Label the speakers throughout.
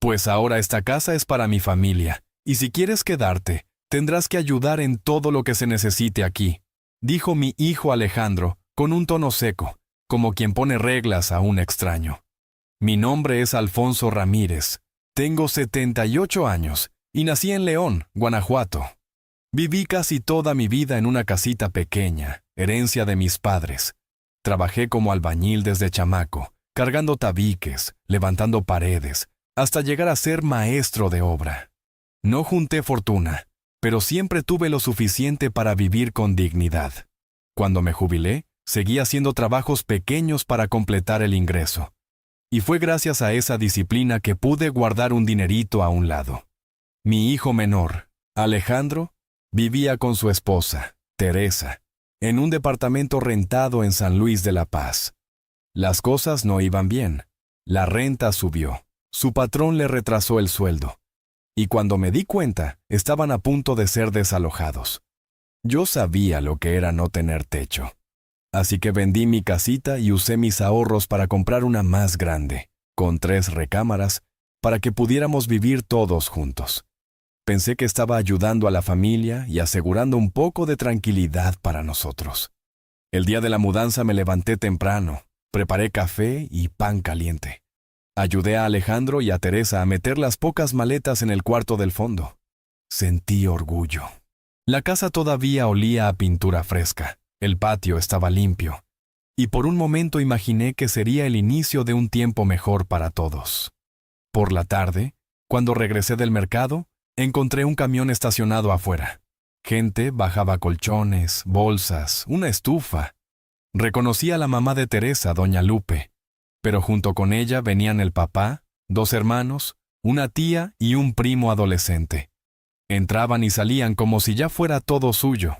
Speaker 1: Pues ahora esta casa es para mi familia, y si quieres quedarte, tendrás que ayudar en todo lo que se necesite aquí, dijo mi hijo Alejandro, con un tono seco, como quien pone reglas a un extraño. Mi nombre es Alfonso Ramírez, tengo 78 años, y nací en León, Guanajuato. Viví casi toda mi vida en una casita pequeña, herencia de mis padres. Trabajé como albañil desde chamaco, cargando tabiques, levantando paredes, hasta llegar a ser maestro de obra. No junté fortuna, pero siempre tuve lo suficiente para vivir con dignidad. Cuando me jubilé, seguí haciendo trabajos pequeños para completar el ingreso. Y fue gracias a esa disciplina que pude guardar un dinerito a un lado. Mi hijo menor, Alejandro, vivía con su esposa, Teresa, en un departamento rentado en San Luis de la Paz. Las cosas no iban bien. La renta subió. Su patrón le retrasó el sueldo. Y cuando me di cuenta, estaban a punto de ser desalojados. Yo sabía lo que era no tener techo. Así que vendí mi casita y usé mis ahorros para comprar una más grande, con 3 recámaras, para que pudiéramos vivir todos juntos. Pensé que estaba ayudando a la familia y asegurando un poco de tranquilidad para nosotros. El día de la mudanza me levanté temprano, preparé café y pan caliente. Ayudé a Alejandro y a Teresa a meter las pocas maletas en el cuarto del fondo. Sentí orgullo. La casa todavía olía a pintura fresca, el patio estaba limpio, y por un momento imaginé que sería el inicio de un tiempo mejor para todos. Por la tarde, cuando regresé del mercado, encontré un camión estacionado afuera. Gente bajaba colchones, bolsas, una estufa. Reconocí a la mamá de Teresa, doña Lupe, pero junto con ella venían el papá, 2 hermanos, una tía y un primo adolescente. Entraban y salían como si ya fuera todo suyo.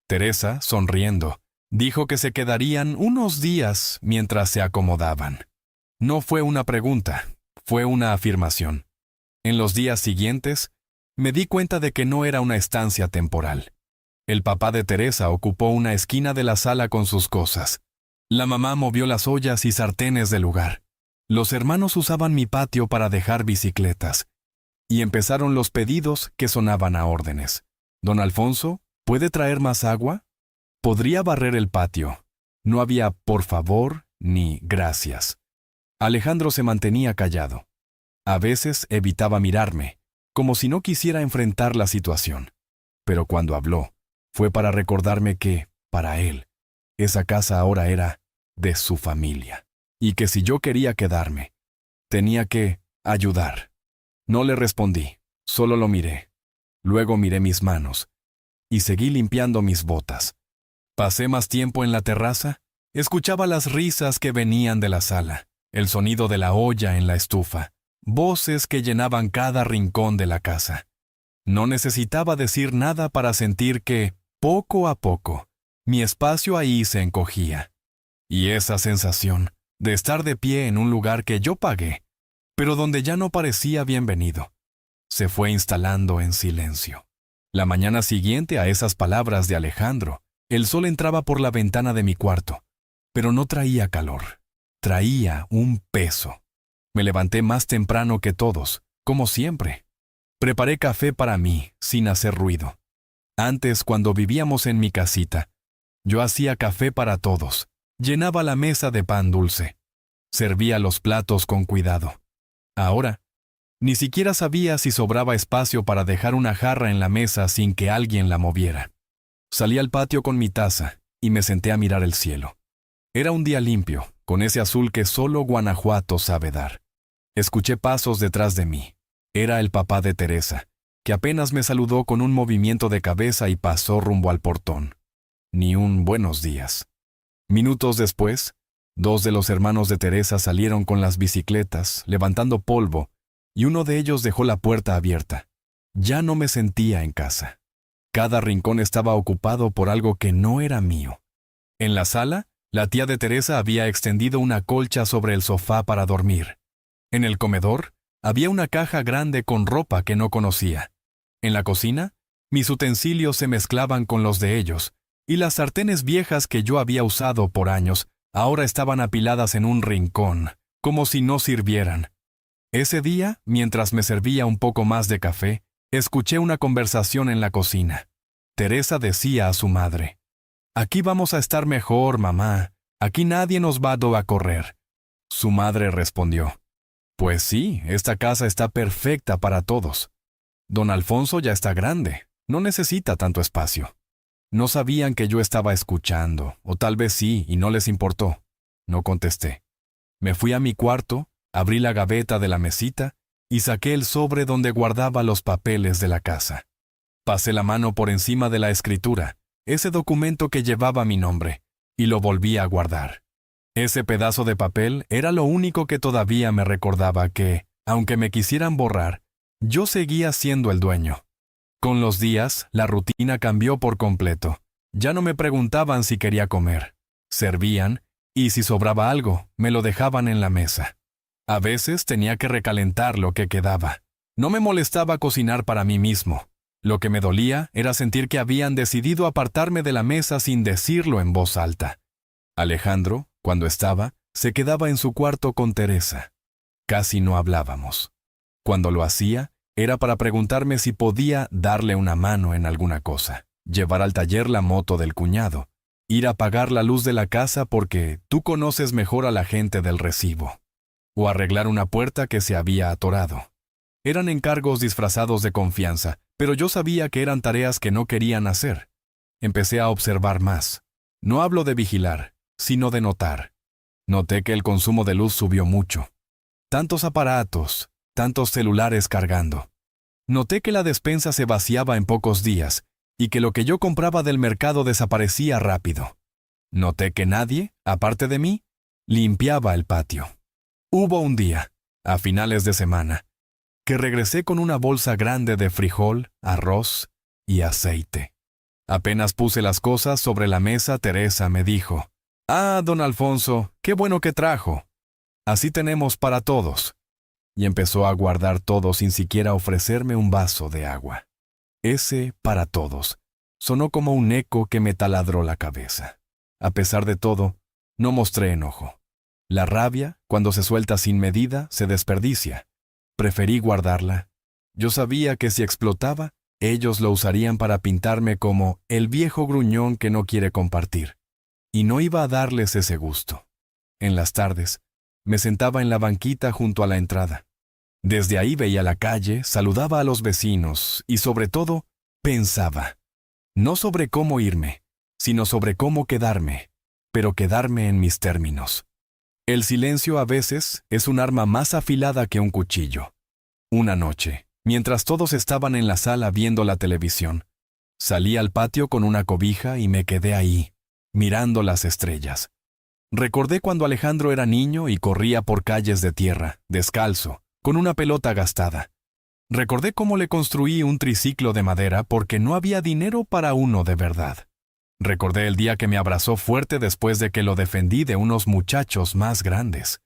Speaker 1: Teresa, sonriendo, dijo que se quedarían unos días mientras se acomodaban. No fue una pregunta, fue una afirmación. En los días siguientes, me di cuenta de que no era una estancia temporal. El papá de Teresa ocupó una esquina de la sala con sus cosas. La mamá movió las ollas y sartenes del lugar. Los hermanos usaban mi patio para dejar bicicletas. Y empezaron los pedidos que sonaban a órdenes. «Don Alfonso, ¿puede traer más agua? ¿Podría barrer el patio?» No había por favor ni gracias. Alejandro se mantenía callado. A veces evitaba mirarme, como si no quisiera enfrentar la situación. Pero cuando habló, fue para recordarme que, para él, esa casa ahora era de su familia, y que si yo quería quedarme, tenía que ayudar. No le respondí, solo lo miré. Luego miré mis manos, y seguí limpiando mis botas. Pasé más tiempo en la terraza, escuchaba las risas que venían de la sala, el sonido de la olla en la estufa, voces que llenaban cada rincón de la casa. No necesitaba decir nada para sentir que, poco a poco, mi espacio ahí se encogía. Y esa sensación de estar de pie en un lugar que yo pagué, pero donde ya no parecía bienvenido, se fue instalando en silencio. La mañana siguiente a esas palabras de Alejandro, el sol entraba por la ventana de mi cuarto, pero no traía calor, traía un peso. Me levanté más temprano que todos, como siempre. Preparé café para mí, sin hacer ruido. Antes, cuando vivíamos en mi casita, yo hacía café para todos, llenaba la mesa de pan dulce, servía los platos con cuidado. Ahora, ni siquiera sabía si sobraba espacio para dejar una jarra en la mesa sin que alguien la moviera. Salí al patio con mi taza y me senté a mirar el cielo. Era un día limpio, con ese azul que solo Guanajuato sabe dar. Escuché pasos detrás de mí. Era el papá de Teresa, que apenas me saludó con un movimiento de cabeza y pasó rumbo al portón. Ni un buenos días. Minutos después, 2 de los hermanos de Teresa salieron con las bicicletas, levantando polvo, y uno de ellos dejó la puerta abierta. Ya no me sentía en casa. Cada rincón estaba ocupado por algo que no era mío. En la sala, la tía de Teresa había extendido una colcha sobre el sofá para dormir. En el comedor, había una caja grande con ropa que no conocía. En la cocina, mis utensilios se mezclaban con los de ellos, y las sartenes viejas que yo había usado por años ahora estaban apiladas en un rincón, como si no sirvieran. Ese día, mientras me servía un poco más de café, escuché una conversación en la cocina. Teresa decía a su madre: «Aquí vamos a estar mejor, mamá. Aquí nadie nos va a correr». Su madre respondió: «Pues sí, esta casa está perfecta para todos. Don Alfonso ya está grande, no necesita tanto espacio». No sabían que yo estaba escuchando, o tal vez sí, y no les importó. No contesté. Me fui a mi cuarto, abrí la gaveta de la mesita y saqué el sobre donde guardaba los papeles de la casa. Pasé la mano por encima de la escritura, ese documento que llevaba mi nombre, y lo volví a guardar. Ese pedazo de papel era lo único que todavía me recordaba que, aunque me quisieran borrar, yo seguía siendo el dueño. Con los días, la rutina cambió por completo. Ya no me preguntaban si quería comer. Servían, y si sobraba algo, me lo dejaban en la mesa. A veces tenía que recalentar lo que quedaba. No me molestaba cocinar para mí mismo. Lo que me dolía era sentir que habían decidido apartarme de la mesa sin decirlo en voz alta. Alejandro, cuando estaba, se quedaba en su cuarto con Teresa. Casi no hablábamos. Cuando lo hacía, era para preguntarme si podía darle una mano en alguna cosa, llevar al taller la moto del cuñado, ir a pagar la luz de la casa porque tú conoces mejor a la gente del recibo, o arreglar una puerta que se había atorado. Eran encargos disfrazados de confianza, pero yo sabía que eran tareas que no querían hacer. Empecé a observar más. No hablo de vigilar, sino de notar. Noté que el consumo de luz subió mucho. Tantos aparatos, tantos celulares cargando. Noté que la despensa se vaciaba en pocos días y que lo que yo compraba del mercado desaparecía rápido. Noté que nadie, aparte de mí, limpiaba el patio. Hubo un día, a finales de semana, que regresé con una bolsa grande de frijol, arroz y aceite. Apenas puse las cosas sobre la mesa, Teresa me dijo: «Ah, don Alfonso, qué bueno que trajo. Así tenemos para todos». Y empezó a guardar todo sin siquiera ofrecerme un vaso de agua. Ese para todos sonó como un eco que me taladró la cabeza. A pesar de todo, no mostré enojo. La rabia, cuando se suelta sin medida, se desperdicia. Preferí guardarla. Yo sabía que si explotaba, ellos lo usarían para pintarme como el viejo gruñón que no quiere compartir. Y no iba a darles ese gusto. En las tardes, me sentaba en la banquita junto a la entrada. Desde ahí veía la calle, saludaba a los vecinos y, sobre todo, pensaba. No sobre cómo irme, sino sobre cómo quedarme, pero quedarme en mis términos. El silencio a veces es un arma más afilada que un cuchillo. Una noche, mientras todos estaban en la sala viendo la televisión, salí al patio con una cobija y me quedé ahí, mirando las estrellas. Recordé cuando Alejandro era niño y corría por calles de tierra, descalzo, con una pelota gastada. Recordé cómo le construí un triciclo de madera porque no había dinero para uno de verdad. Recordé el día que me abrazó fuerte después de que lo defendí de unos muchachos más grandes.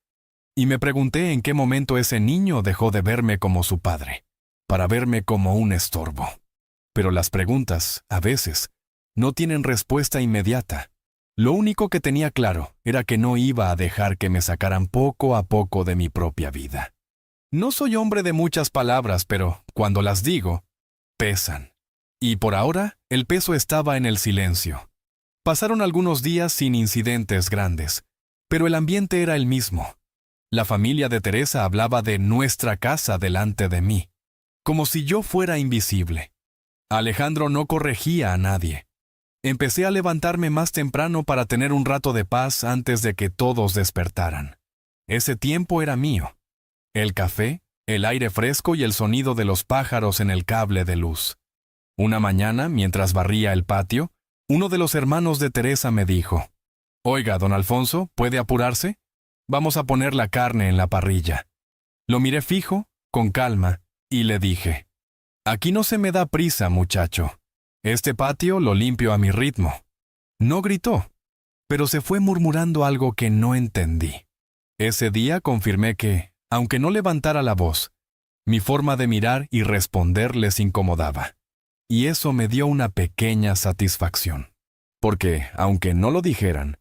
Speaker 1: Y me pregunté en qué momento ese niño dejó de verme como su padre, para verme como un estorbo. Pero las preguntas, a veces, no tienen respuesta inmediata. Lo único que tenía claro era que no iba a dejar que me sacaran poco a poco de mi propia vida. No soy hombre de muchas palabras, pero cuando las digo, pesan. Y por ahora, el peso estaba en el silencio. Pasaron algunos días sin incidentes grandes, pero el ambiente era el mismo. La familia de Teresa hablaba de nuestra casa delante de mí, como si yo fuera invisible. Alejandro no corregía a nadie. Empecé a levantarme más temprano para tener un rato de paz antes de que todos despertaran. Ese tiempo era mío. El café, el aire fresco y el sonido de los pájaros en el cable de luz. Una mañana, mientras barría el patio, uno de los hermanos de Teresa me dijo: «Oiga, don Alfonso, ¿puede apurarse? Vamos a poner la carne en la parrilla». Lo miré fijo, con calma, y le dije: «Aquí no se me da prisa, muchacho. Este patio lo limpio a mi ritmo». No gritó, pero se fue murmurando algo que no entendí. Ese día confirmé que, aunque no levantara la voz, mi forma de mirar y responder les incomodaba. Y eso me dio una pequeña satisfacción. Porque, aunque no lo dijeran,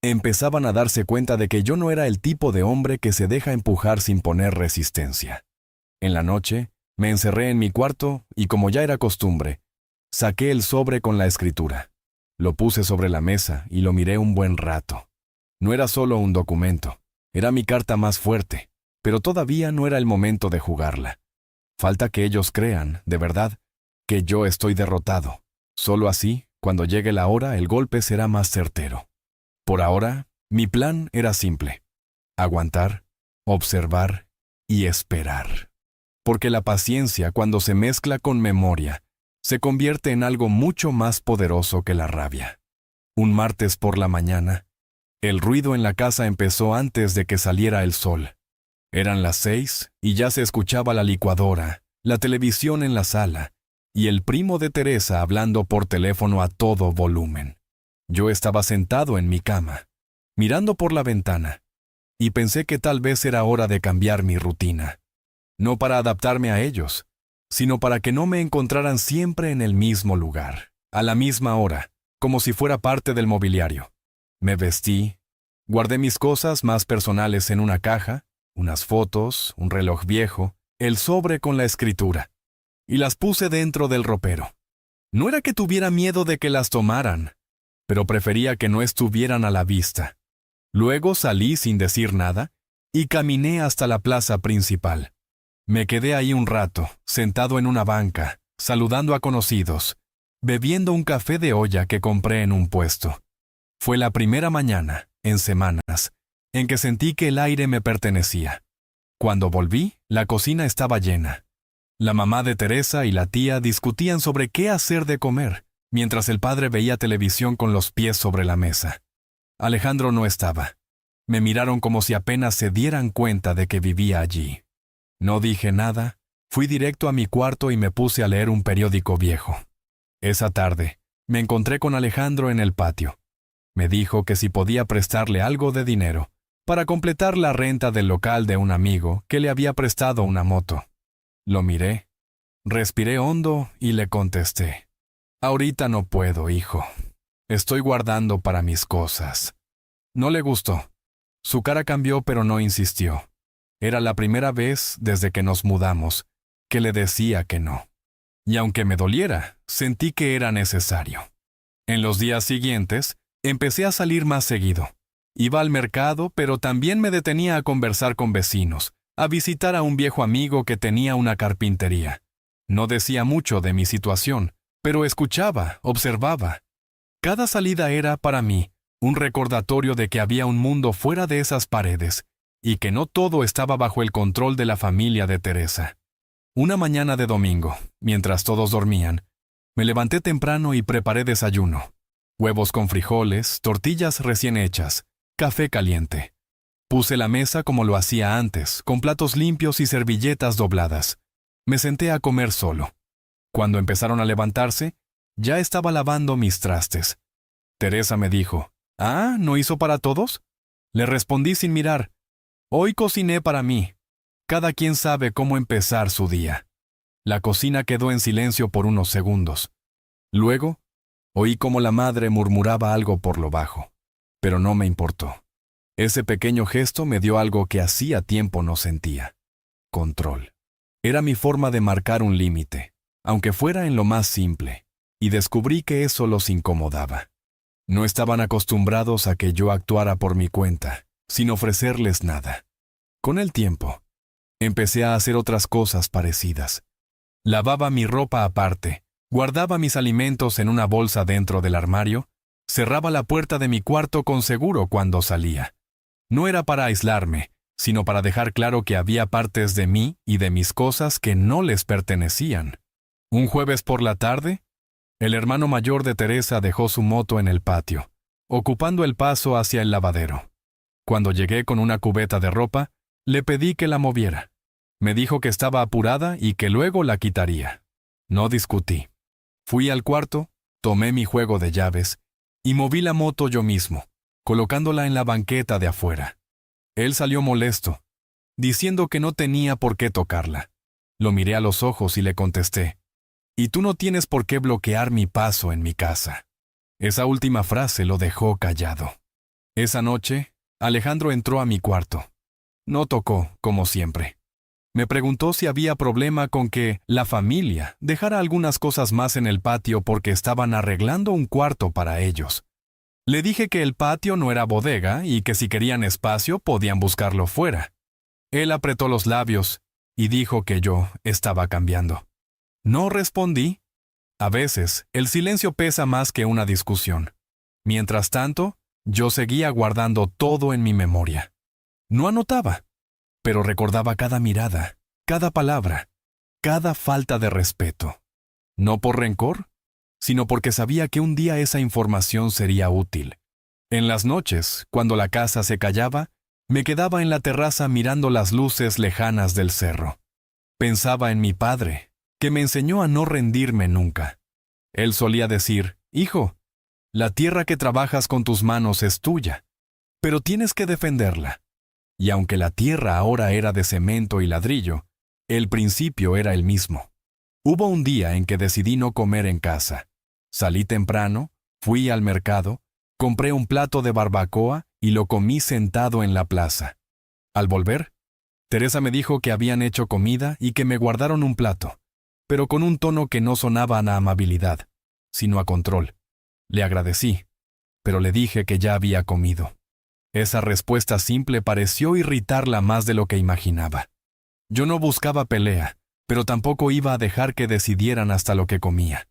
Speaker 1: empezaban a darse cuenta de que yo no era el tipo de hombre que se deja empujar sin poner resistencia. En la noche, me encerré en mi cuarto y, como ya era costumbre, saqué el sobre con la escritura. Lo puse sobre la mesa y lo miré un buen rato. No era solo un documento, era mi carta más fuerte, pero todavía no era el momento de jugarla. Falta que ellos crean, de verdad, que yo estoy derrotado. Solo así, cuando llegue la hora, el golpe será más certero. Por ahora, mi plan era simple: aguantar, observar y esperar. Porque la paciencia, cuando se mezcla con memoria, se convierte en algo mucho más poderoso que la rabia. Un martes por la mañana, el ruido en la casa empezó antes de que saliera el sol. Eran las 6 y ya se escuchaba la licuadora, la televisión en la sala y el primo de Teresa hablando por teléfono a todo volumen. Yo estaba sentado en mi cama, mirando por la ventana, y pensé que tal vez era hora de cambiar mi rutina. No para adaptarme a ellos, sino para que no me encontraran siempre en el mismo lugar, a la misma hora, como si fuera parte del mobiliario. Me vestí, guardé mis cosas más personales en una caja, unas fotos, un reloj viejo, el sobre con la escritura, y las puse dentro del ropero. No era que tuviera miedo de que las tomaran, pero prefería que no estuvieran a la vista. Luego salí sin decir nada y caminé hasta la plaza principal. Me quedé ahí un rato, sentado en una banca, saludando a conocidos, bebiendo un café de olla que compré en un puesto. Fue la primera mañana, en semanas, en que sentí que el aire me pertenecía. Cuando volví, la cocina estaba llena. La mamá de Teresa y la tía discutían sobre qué hacer de comer, mientras el padre veía televisión con los pies sobre la mesa. Alejandro no estaba. Me miraron como si apenas se dieran cuenta de que vivía allí. No dije nada, fui directo a mi cuarto y me puse a leer un periódico viejo. Esa tarde, me encontré con Alejandro en el patio. Me dijo que si podía prestarle algo de dinero para completar la renta del local de un amigo que le había prestado una moto. Lo miré, respiré hondo y le contesté: «Ahorita no puedo, hijo. Estoy guardando para mis cosas». No le gustó. Su cara cambió, pero no insistió. Era la primera vez desde que nos mudamos que le decía que no. Y aunque me doliera, sentí que era necesario. En los días siguientes, empecé a salir más seguido. Iba al mercado, pero también me detenía a conversar con vecinos, a visitar a un viejo amigo que tenía una carpintería. No decía mucho de mi situación, pero escuchaba, observaba. Cada salida era, para mí, un recordatorio de que había un mundo fuera de esas paredes, y que no todo estaba bajo el control de la familia de Teresa. Una mañana de domingo, mientras todos dormían, me levanté temprano y preparé desayuno. Huevos con frijoles, tortillas recién hechas, café caliente. Puse la mesa como lo hacía antes, con platos limpios y servilletas dobladas. Me senté a comer solo. Cuando empezaron a levantarse, ya estaba lavando mis trastes. Teresa me dijo: «¿Ah, no hizo para todos?». Le respondí sin mirar: «Hoy cociné para mí. Cada quien sabe cómo empezar su día». La cocina quedó en silencio por unos segundos. Luego, oí como la madre murmuraba algo por lo bajo, pero no me importó. Ese pequeño gesto me dio algo que hacía tiempo no sentía: control. Era mi forma de marcar un límite, aunque fuera en lo más simple, y descubrí que eso los incomodaba. No estaban acostumbrados a que yo actuara por mi cuenta, sin ofrecerles nada. Con el tiempo, empecé a hacer otras cosas parecidas. Lavaba mi ropa aparte, guardaba mis alimentos en una bolsa dentro del armario, cerraba la puerta de mi cuarto con seguro cuando salía. No era para aislarme, sino para dejar claro que había partes de mí y de mis cosas que no les pertenecían. Un jueves por la tarde, el hermano mayor de Teresa dejó su moto en el patio, ocupando el paso hacia el lavadero. Cuando llegué con una cubeta de ropa, le pedí que la moviera. Me dijo que estaba apurada y que luego la quitaría. No discutí. Fui al cuarto, tomé mi juego de llaves y moví la moto yo mismo, colocándola en la banqueta de afuera. Él salió molesto, diciendo que no tenía por qué tocarla. Lo miré a los ojos y le contesté: «Y tú no tienes por qué bloquear mi paso en mi casa». Esa última frase lo dejó callado. Esa noche, Alejandro entró a mi cuarto. No tocó, como siempre. Me preguntó si había problema con que la familia dejara algunas cosas más en el patio porque estaban arreglando un cuarto para ellos. Le dije que el patio no era bodega y que si querían espacio podían buscarlo fuera. Él apretó los labios y dijo que yo estaba cambiando. No respondí. A veces, el silencio pesa más que una discusión. Mientras tanto, yo seguía guardando todo en mi memoria. No anotaba, pero recordaba cada mirada, cada palabra, cada falta de respeto. No por rencor, sino porque sabía que un día esa información sería útil. En las noches, cuando la casa se callaba, me quedaba en la terraza mirando las luces lejanas del cerro. Pensaba en mi padre, que me enseñó a no rendirme nunca. Él solía decir, «Hijo, la tierra que trabajas con tus manos es tuya, pero tienes que defenderla». Y aunque la tierra ahora era de cemento y ladrillo, el principio era el mismo. Hubo un día en que decidí no comer en casa. Salí temprano, fui al mercado, compré un plato de barbacoa y lo comí sentado en la plaza. Al volver, Teresa me dijo que habían hecho comida y que me guardaron un plato, pero con un tono que no sonaba a amabilidad, sino a control. Le agradecí, pero le dije que ya había comido. Esa respuesta simple pareció irritarla más de lo que imaginaba. Yo no buscaba pelea, pero tampoco iba a dejar que decidieran hasta lo que comía.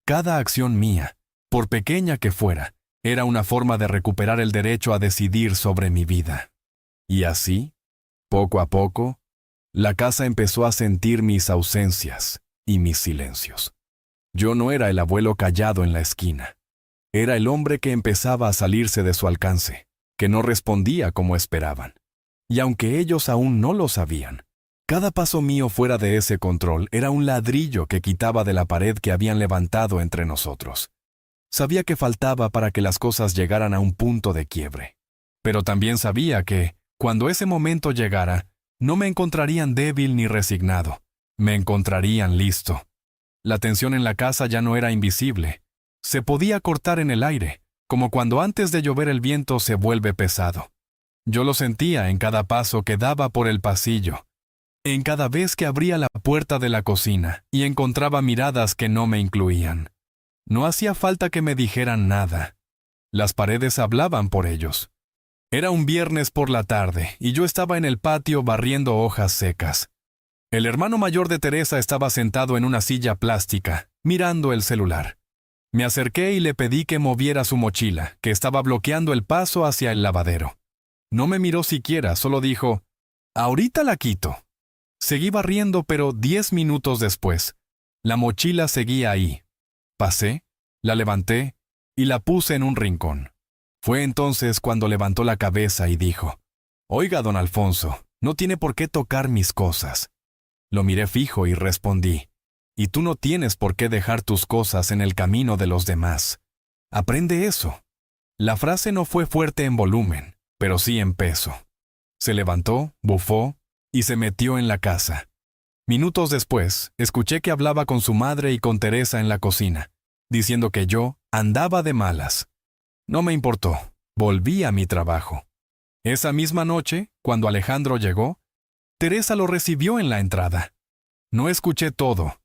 Speaker 1: Cada acción mía, por pequeña que fuera, era una forma de recuperar el derecho a decidir sobre mi vida. Y así, poco a poco, la casa empezó a sentir mis ausencias y mis silencios. Yo no era el abuelo callado en la esquina. Era el hombre que empezaba a salirse de su alcance, que no respondía como esperaban. Y aunque ellos aún no lo sabían, cada paso mío fuera de ese control era un ladrillo que quitaba de la pared que habían levantado entre nosotros. Sabía que faltaba para que las cosas llegaran a un punto de quiebre. Pero también sabía que, cuando ese momento llegara, no me encontrarían débil ni resignado. Me encontrarían listo. La tensión en la casa ya no era invisible. Se podía cortar en el aire, como cuando antes de llover el viento se vuelve pesado. Yo lo sentía en cada paso que daba por el pasillo, en cada vez que abría la puerta de la cocina y encontraba miradas que no me incluían. No hacía falta que me dijeran nada. Las paredes hablaban por ellos. Era un viernes por la tarde y yo estaba en el patio barriendo hojas secas. El hermano mayor de Teresa estaba sentado en una silla plástica, mirando el celular. Me acerqué y le pedí que moviera su mochila, que estaba bloqueando el paso hacia el lavadero. No me miró siquiera, solo dijo, «Ahorita la quito». Seguí barriendo, pero 10 minutos después, la mochila seguía ahí. Pasé, la levanté y la puse en un rincón. Fue entonces cuando levantó la cabeza y dijo, «Oiga, don Alfonso, no tiene por qué tocar mis cosas». Lo miré fijo y respondí, «Y tú no tienes por qué dejar tus cosas en el camino de los demás. Aprende eso». La frase no fue fuerte en volumen, pero sí en peso. Se levantó, bufó y se metió en la casa. Minutos después, escuché que hablaba con su madre y con Teresa en la cocina, diciendo que yo andaba de malas. No me importó, volví a mi trabajo. Esa misma noche, cuando Alejandro llegó, Teresa lo recibió en la entrada. No escuché todo,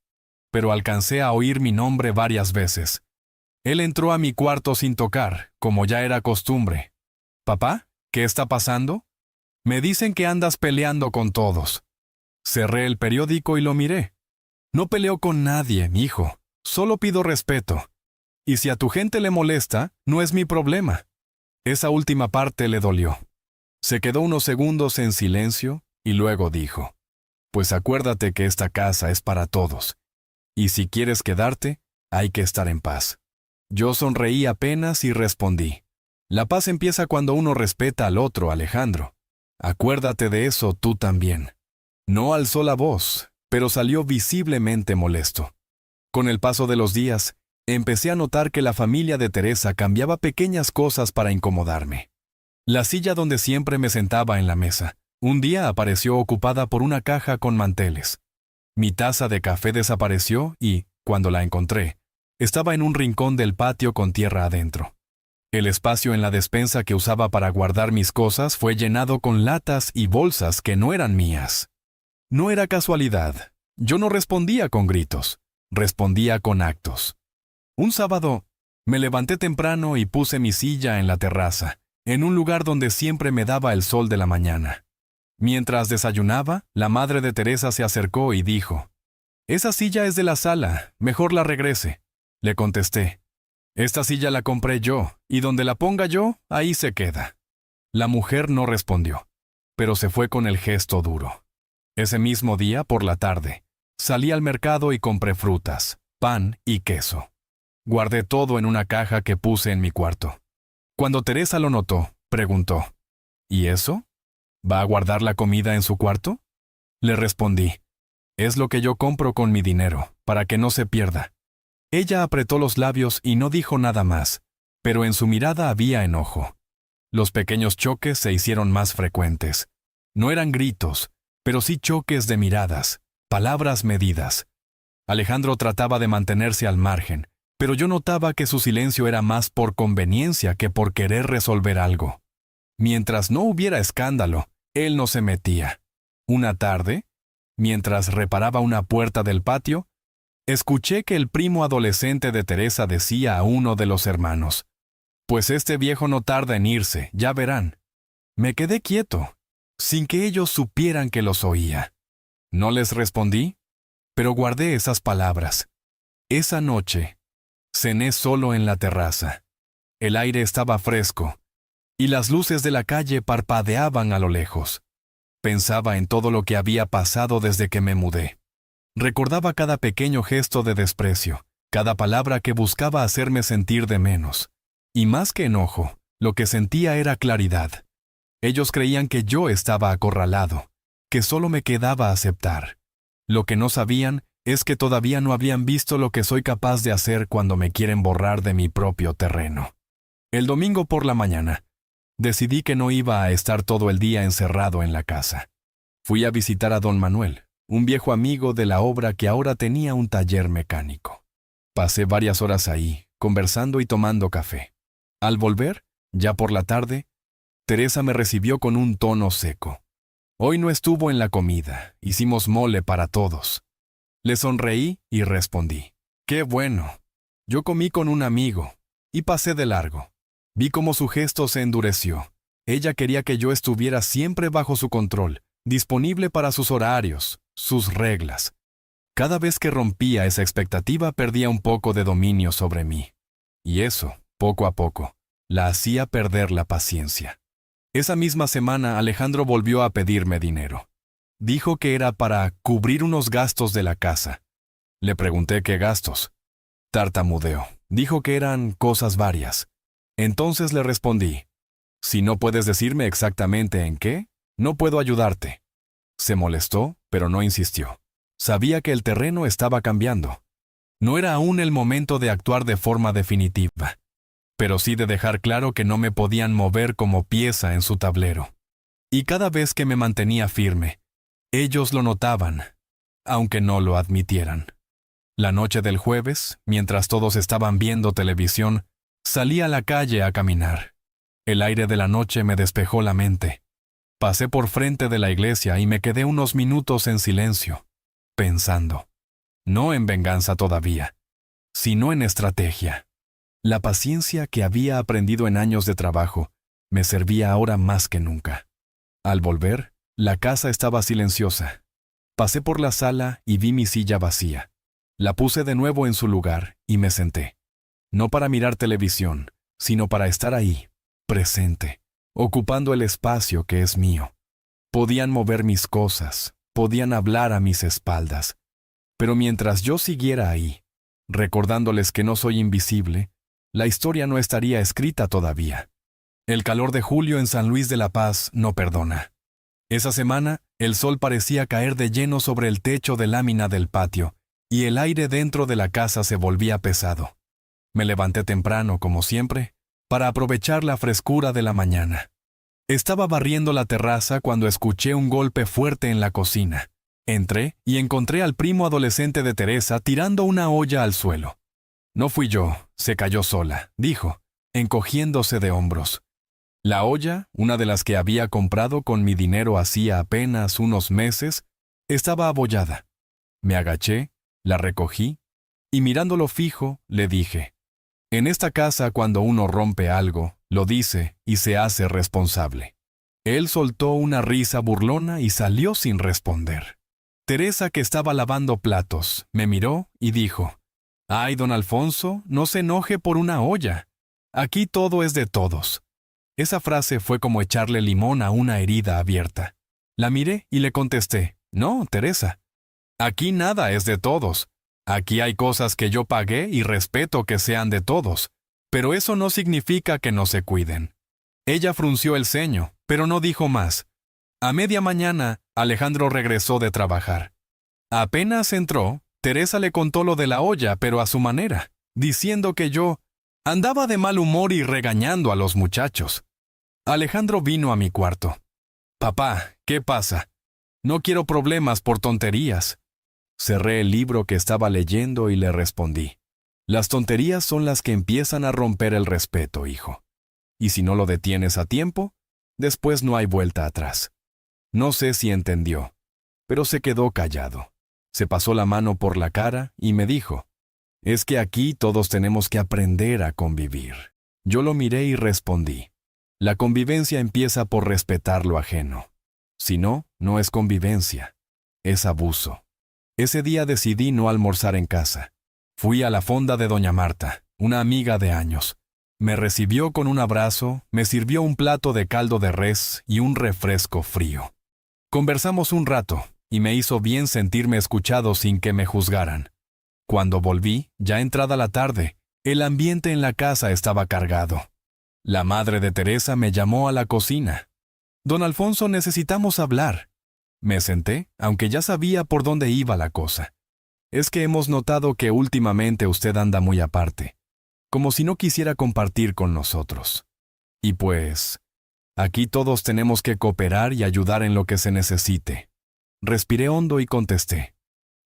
Speaker 1: pero alcancé a oír mi nombre varias veces. Él entró a mi cuarto sin tocar, como ya era costumbre. «Papá, ¿qué está pasando? Me dicen que andas peleando con todos». Cerré el periódico y lo miré. «No peleo con nadie, mi hijo. Solo pido respeto. Y si a tu gente le molesta, no es mi problema». Esa última parte le dolió. Se quedó unos segundos en silencio y luego dijo, «Pues acuérdate que esta casa es para todos. Y si quieres quedarte, hay que estar en paz». Yo sonreí apenas y respondí, «La paz empieza cuando uno respeta al otro, Alejandro. Acuérdate de eso tú también». No alzó la voz, pero salió visiblemente molesto. Con el paso de los días, empecé a notar que la familia de Teresa cambiaba pequeñas cosas para incomodarme. La silla donde siempre me sentaba en la mesa, un día apareció ocupada por una caja con manteles. Mi taza de café desapareció y, cuando la encontré, estaba en un rincón del patio con tierra adentro. El espacio en la despensa que usaba para guardar mis cosas fue llenado con latas y bolsas que no eran mías. No era casualidad. Yo no respondía con gritos, respondía con actos. Un sábado, me levanté temprano y puse mi silla en la terraza, en un lugar donde siempre me daba el sol de la mañana. Mientras desayunaba, la madre de Teresa se acercó y dijo: «Esa silla es de la sala, mejor la regrese». Le contesté: «Esta silla la compré yo, y donde la ponga yo, ahí se queda». La mujer no respondió, pero se fue con el gesto duro. Ese mismo día, por la tarde, salí al mercado y compré frutas, pan y queso. Guardé todo en una caja que puse en mi cuarto. Cuando Teresa lo notó, preguntó: «¿Y eso? ¿Va a guardar la comida en su cuarto?». Le respondí: «Es lo que yo compro con mi dinero, para que no se pierda». Ella apretó los labios y no dijo nada más, pero en su mirada había enojo. Los pequeños choques se hicieron más frecuentes. No eran gritos, pero sí choques de miradas, palabras medidas. Alejandro trataba de mantenerse al margen, pero yo notaba que su silencio era más por conveniencia que por querer resolver algo. Mientras no hubiera escándalo, él no se metía. Una tarde, mientras reparaba una puerta del patio, escuché que el primo adolescente de Teresa decía a uno de los hermanos: «Pues este viejo no tarda en irse, ya verán». Me quedé quieto, sin que ellos supieran que los oía. No les respondí, pero guardé esas palabras. Esa noche, cené solo en la terraza. El aire estaba fresco, y las luces de la calle parpadeaban a lo lejos. Pensaba en todo lo que había pasado desde que me mudé. Recordaba cada pequeño gesto de desprecio, cada palabra que buscaba hacerme sentir de menos. Y más que enojo, lo que sentía era claridad. Ellos creían que yo estaba acorralado, que solo me quedaba aceptar. Lo que no sabían es que todavía no habían visto lo que soy capaz de hacer cuando me quieren borrar de mi propio terreno. El domingo por la mañana, decidí que no iba a estar todo el día encerrado en la casa. Fui a visitar a don Manuel, un viejo amigo de la obra que ahora tenía un taller mecánico. Pasé varias horas ahí, conversando y tomando café. Al volver, ya por la tarde, Teresa me recibió con un tono seco. Hoy no estuvo en la comida, hicimos mole para todos. Le sonreí y respondí: «Qué bueno». Yo comí con un amigo y pasé de largo. Vi cómo su gesto se endureció. Ella quería que yo estuviera siempre bajo su control, disponible para sus horarios, sus reglas. Cada vez que rompía esa expectativa perdía un poco de dominio sobre mí. Y eso, poco a poco, la hacía perder la paciencia. Esa misma semana Alejandro volvió a pedirme dinero. Dijo que era para cubrir unos gastos de la casa. Le pregunté qué gastos. Tartamudeó. Dijo que eran cosas varias. Entonces le respondí: «Si no puedes decirme exactamente en qué, no puedo ayudarte». Se molestó, pero no insistió. Sabía que el terreno estaba cambiando. No era aún el momento de actuar de forma definitiva, pero sí de dejar claro que no me podían mover como pieza en su tablero. Y cada vez que me mantenía firme, ellos lo notaban, aunque no lo admitieran. La noche del jueves, mientras todos estaban viendo televisión, salí a la calle a caminar. El aire de la noche me despejó la mente. Pasé por frente de la iglesia y me quedé unos minutos en silencio, pensando. No en venganza todavía, sino en estrategia. La paciencia que había aprendido en años de trabajo me servía ahora más que nunca. Al volver, la casa estaba silenciosa. Pasé por la sala y vi mi silla vacía. La puse de nuevo en su lugar y me senté. No para mirar televisión, sino para estar ahí, presente, ocupando el espacio que es mío. Podían mover mis cosas, podían hablar a mis espaldas. Pero mientras yo siguiera ahí, recordándoles que no soy invisible, la historia no estaría escrita todavía. El calor de julio en San Luis de la Paz no perdona. Esa semana, el sol parecía caer de lleno sobre el techo de lámina del patio, y el aire dentro de la casa se volvía pesado. Me levanté temprano, como siempre, para aprovechar la frescura de la mañana. Estaba barriendo la terraza cuando escuché un golpe fuerte en la cocina. Entré y encontré al primo adolescente de Teresa tirando una olla al suelo. «No fui yo, se cayó sola», dijo. encogiéndose de hombros. La olla, una de las que había comprado con mi dinero hacía apenas unos meses, estaba abollada. Me agaché, la recogí, y mirándolo fijo, le dije, en esta casa cuando uno rompe algo, lo dice y se hace responsable. Él soltó una risa burlona y salió sin responder. Teresa, que estaba lavando platos, me miró y dijo, «Ay, don Alfonso, no se enoje por una olla. Aquí todo es de todos». Esa frase fue como echarle limón a una herida abierta. La miré y le contesté, «No, Teresa, aquí nada es de todos. Aquí hay cosas que yo pagué y respeto que sean de todos, pero eso no significa que no se cuiden». Ella frunció el ceño, pero no dijo más. A media mañana, Alejandro regresó de trabajar. Apenas entró, Teresa le contó lo de la olla, pero a su manera, diciendo que yo andaba de mal humor y regañando a los muchachos. Alejandro vino a mi cuarto. «Papá, ¿qué pasa? No quiero problemas por tonterías». Cerré el libro que estaba leyendo y le respondí, «Las tonterías son las que empiezan a romper el respeto, hijo. Y si no lo detienes a tiempo, después no hay vuelta atrás». No sé si entendió, pero se quedó callado. Se pasó la mano por la cara y me dijo, «Es que aquí todos tenemos que aprender a convivir». Yo lo miré y respondí, «La convivencia empieza por respetar lo ajeno. Si no, no es convivencia, es abuso». Ese día decidí no almorzar en casa. Fui a la fonda de doña Marta, una amiga de años. Me recibió con un abrazo, me sirvió un plato de caldo de res y un refresco frío. Conversamos un rato, y me hizo bien sentirme escuchado sin que me juzgaran. Cuando volví, ya entrada la tarde, el ambiente en la casa estaba cargado. La madre de Teresa me llamó a la cocina. «Don Alfonso, necesitamos hablar». Me senté, aunque ya sabía por dónde iba la cosa. «Es que hemos notado que últimamente usted anda muy aparte, como si no quisiera compartir con nosotros. Y pues, aquí todos tenemos que cooperar y ayudar en lo que se necesite». Respiré hondo y contesté,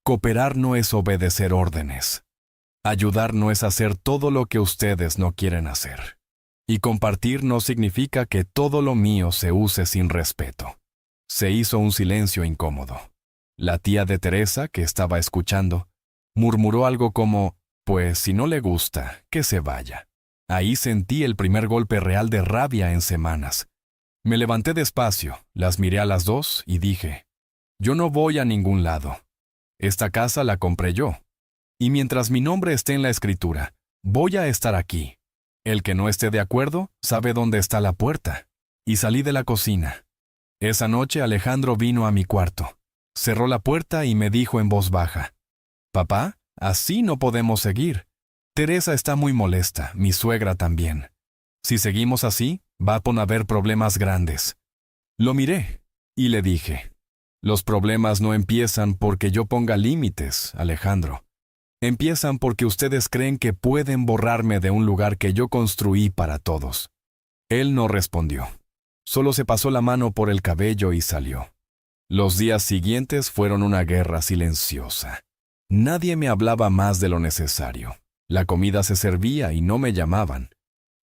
Speaker 1: «Cooperar no es obedecer órdenes. Ayudar no es hacer todo lo que ustedes no quieren hacer. Y compartir no significa que todo lo mío se use sin respeto». Se hizo un silencio incómodo. La tía de Teresa, que estaba escuchando, murmuró algo como, «Pues si no le gusta, que se vaya». Ahí sentí el primer golpe real de rabia en semanas. Me levanté despacio, las miré a las dos y dije, «Yo no voy a ningún lado. Esta casa la compré yo. Y mientras mi nombre esté en la escritura, voy a estar aquí. El que no esté de acuerdo, sabe dónde está la puerta». Y salí de la cocina. Esa noche Alejandro vino a mi cuarto. Cerró la puerta y me dijo en voz baja, «Papá, así no podemos seguir. Teresa está muy molesta, mi suegra también. Si seguimos así, va a haber problemas grandes». Lo miré y le dije, «Los problemas no empiezan porque yo ponga límites, Alejandro. Empiezan porque ustedes creen que pueden borrarme de un lugar que yo construí para todos». Él no respondió. Solo se pasó la mano por el cabello y salió. Los días siguientes fueron una guerra silenciosa. Nadie me hablaba más de lo necesario. La comida se servía y no me llamaban.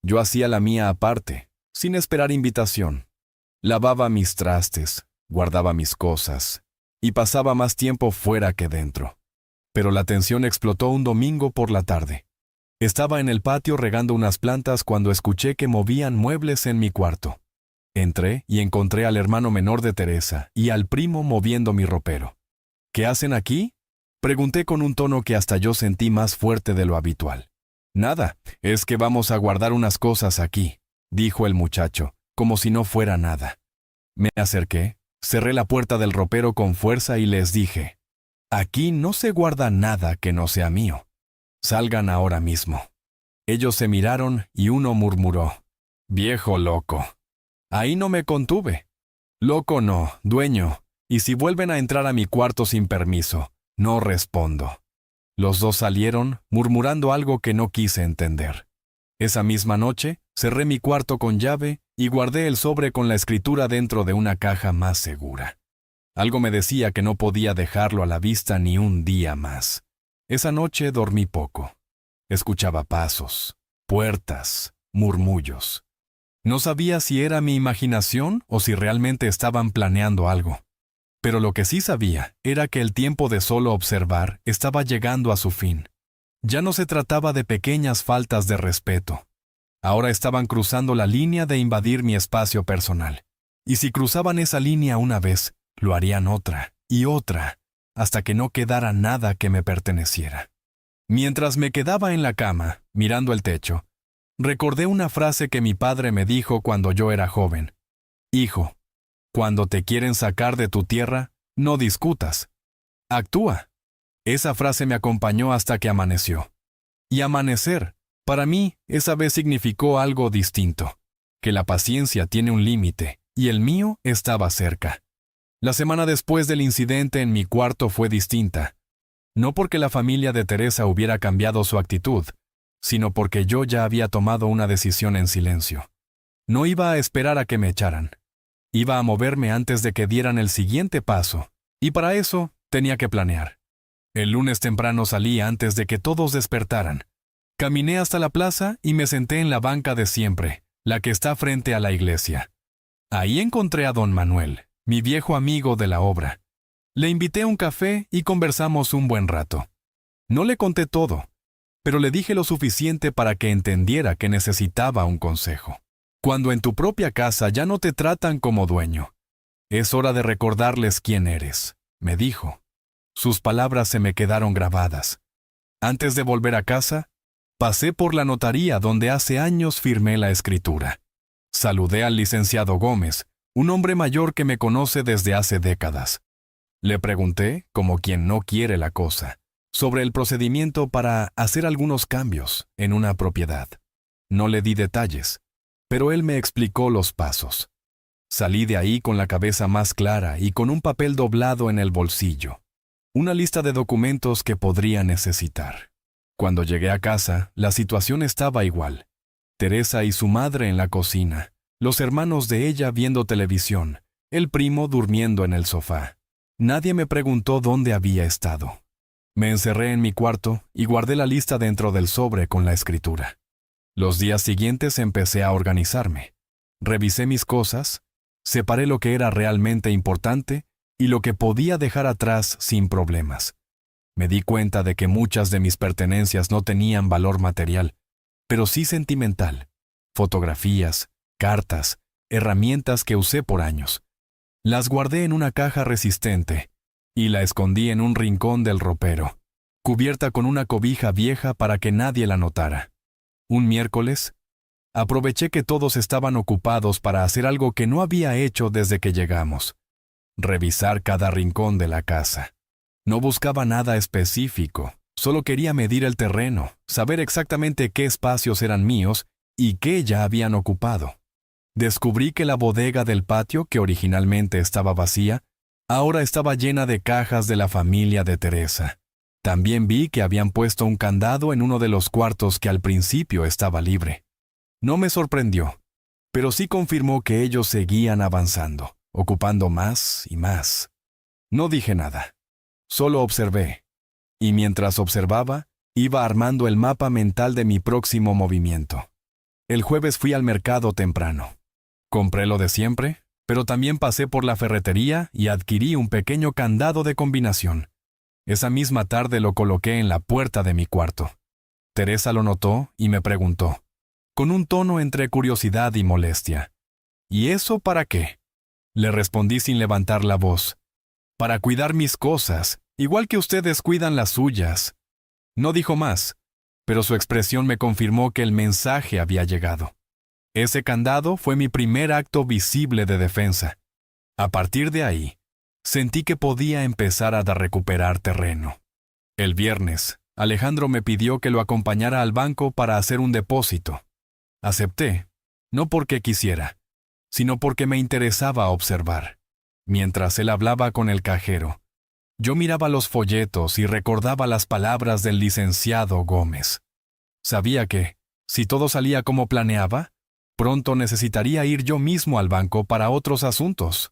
Speaker 1: Yo hacía la mía aparte, sin esperar invitación. Lavaba mis trastes, guardaba mis cosas, y pasaba más tiempo fuera que dentro. Pero la tensión explotó un domingo por la tarde. Estaba en el patio regando unas plantas cuando escuché que movían muebles en mi cuarto. Entré y encontré al hermano menor de Teresa y al primo moviendo mi ropero. «¿Qué hacen aquí?», pregunté con un tono que hasta yo sentí más fuerte de lo habitual. «Nada, es que vamos a guardar unas cosas aquí», dijo el muchacho, como si no fuera nada. Me acerqué, cerré la puerta del ropero con fuerza y les dije, «Aquí no se guarda nada que no sea mío. Salgan ahora mismo». Ellos se miraron y uno murmuró, «Viejo loco». Ahí no me contuve. «Loco no, dueño, y si vuelven a entrar a mi cuarto sin permiso, no respondo». Los dos salieron, murmurando algo que no quise entender. Esa misma noche, cerré mi cuarto con llave y guardé el sobre con la escritura dentro de una caja más segura. Algo me decía que no podía dejarlo a la vista ni un día más. Esa noche dormí poco. Escuchaba pasos, puertas, murmullos. No sabía si era mi imaginación o si realmente estaban planeando algo. Pero lo que sí sabía era que el tiempo de solo observar estaba llegando a su fin. Ya no se trataba de pequeñas faltas de respeto. Ahora estaban cruzando la línea de invadir mi espacio personal. Y si cruzaban esa línea una vez, lo harían otra y otra, hasta que no quedara nada que me perteneciera. Mientras me quedaba en la cama, mirando el techo, recordé una frase que mi padre me dijo cuando yo era joven. Hijo, cuando te quieren sacar de tu tierra, no discutas. Actúa. Esa frase me acompañó hasta que amaneció. Y amanecer, para mí, esa vez significó algo distinto. Que la paciencia tiene un límite, y el mío estaba cerca. La semana después del incidente en mi cuarto fue distinta. No porque la familia de Teresa hubiera cambiado su actitud, sino porque yo ya había tomado una decisión en silencio. No iba a esperar a que me echaran. Iba a moverme antes de que dieran el siguiente paso, y para eso tenía que planear. El lunes temprano salí antes de que todos despertaran. Caminé hasta la plaza y me senté en la banca de siempre, la que está frente a la iglesia. Ahí encontré a don Manuel, mi viejo amigo de la obra. Le invité a un café y conversamos un buen rato. No le conté todo, pero le dije lo suficiente para que entendiera que necesitaba un consejo. Cuando en tu propia casa ya no te tratan como dueño, es hora de recordarles quién eres, me dijo. Sus palabras se me quedaron grabadas. Antes de volver a casa, pasé por la notaría donde hace años firmé la escritura. Saludé al licenciado Gómez, un hombre mayor que me conoce desde hace décadas. Le pregunté, como quien no quiere la cosa, sobre el procedimiento para hacer algunos cambios en una propiedad. No le di detalles, pero él me explicó los pasos. Salí de ahí con la cabeza más clara y con un papel doblado en el bolsillo. Una lista de documentos que podría necesitar. Cuando llegué a casa, la situación estaba igual. Teresa y su madre en la cocina, los hermanos de ella viendo televisión, el primo durmiendo en el sofá. Nadie me preguntó dónde había estado. Me encerré en mi cuarto y guardé la lista dentro del sobre con la escritura. Los días siguientes empecé a organizarme. Revisé mis cosas, separé lo que era realmente importante y lo que podía dejar atrás sin problemas. Me di cuenta de que muchas de mis pertenencias no tenían valor material, pero sí sentimental. Fotografías, cartas, herramientas que usé por años. Las guardé en una caja resistente y la escondí en un rincón del ropero, cubierta con una cobija vieja para que nadie la notara. Un miércoles, aproveché que todos estaban ocupados para hacer algo que no había hecho desde que llegamos. Revisar cada rincón de la casa. No buscaba nada específico, solo quería medir el terreno, saber exactamente qué espacios eran míos y qué ya habían ocupado. Descubrí que la bodega del patio, que originalmente estaba vacía, ahora estaba llena de cajas de la familia de Teresa. También vi que habían puesto un candado en uno de los cuartos que al principio estaba libre. No me sorprendió, pero sí confirmó que ellos seguían avanzando, ocupando más y más. No dije nada, solo observé, y mientras observaba, iba armando el mapa mental de mi próximo movimiento. El jueves fui al mercado temprano. Compré lo de siempre, pero también pasé por la ferretería y adquirí un pequeño candado de combinación. Esa misma tarde lo coloqué en la puerta de mi cuarto. Teresa lo notó y me preguntó, con un tono entre curiosidad y molestia, ¿y eso para qué? Le respondí sin levantar la voz, para cuidar mis cosas, igual que ustedes cuidan las suyas. No dijo más, pero su expresión me confirmó que el mensaje había llegado. Ese candado fue mi primer acto visible de defensa. A partir de ahí, sentí que podía empezar a recuperar terreno. El viernes, Alejandro me pidió que lo acompañara al banco para hacer un depósito. Acepté, no porque quisiera, sino porque me interesaba observar. Mientras él hablaba con el cajero, yo miraba los folletos y recordaba las palabras del licenciado Gómez. Sabía que, si todo salía como planeaba, pronto necesitaría ir yo mismo al banco para otros asuntos.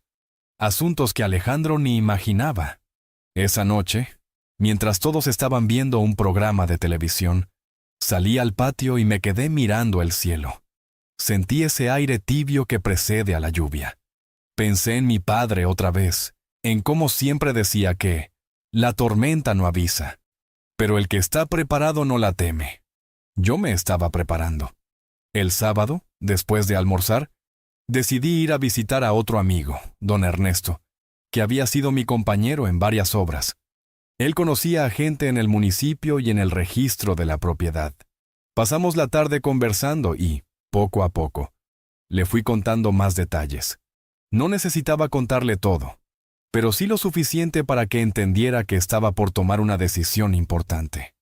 Speaker 1: Asuntos que Alejandro ni imaginaba. Esa noche, mientras todos estaban viendo un programa de televisión, salí al patio y me quedé mirando el cielo. Sentí ese aire tibio que precede a la lluvia. Pensé en mi padre otra vez, en cómo siempre decía que la tormenta no avisa, pero el que está preparado no la teme. Yo me estaba preparando. El sábado, después de almorzar, decidí ir a visitar a otro amigo, don Ernesto, que había sido mi compañero en varias obras. Él conocía a gente en el municipio y en el registro de la propiedad. Pasamos la tarde conversando y, poco a poco, le fui contando más detalles. No necesitaba contarle todo, pero sí lo suficiente para que entendiera que estaba por tomar una decisión importante.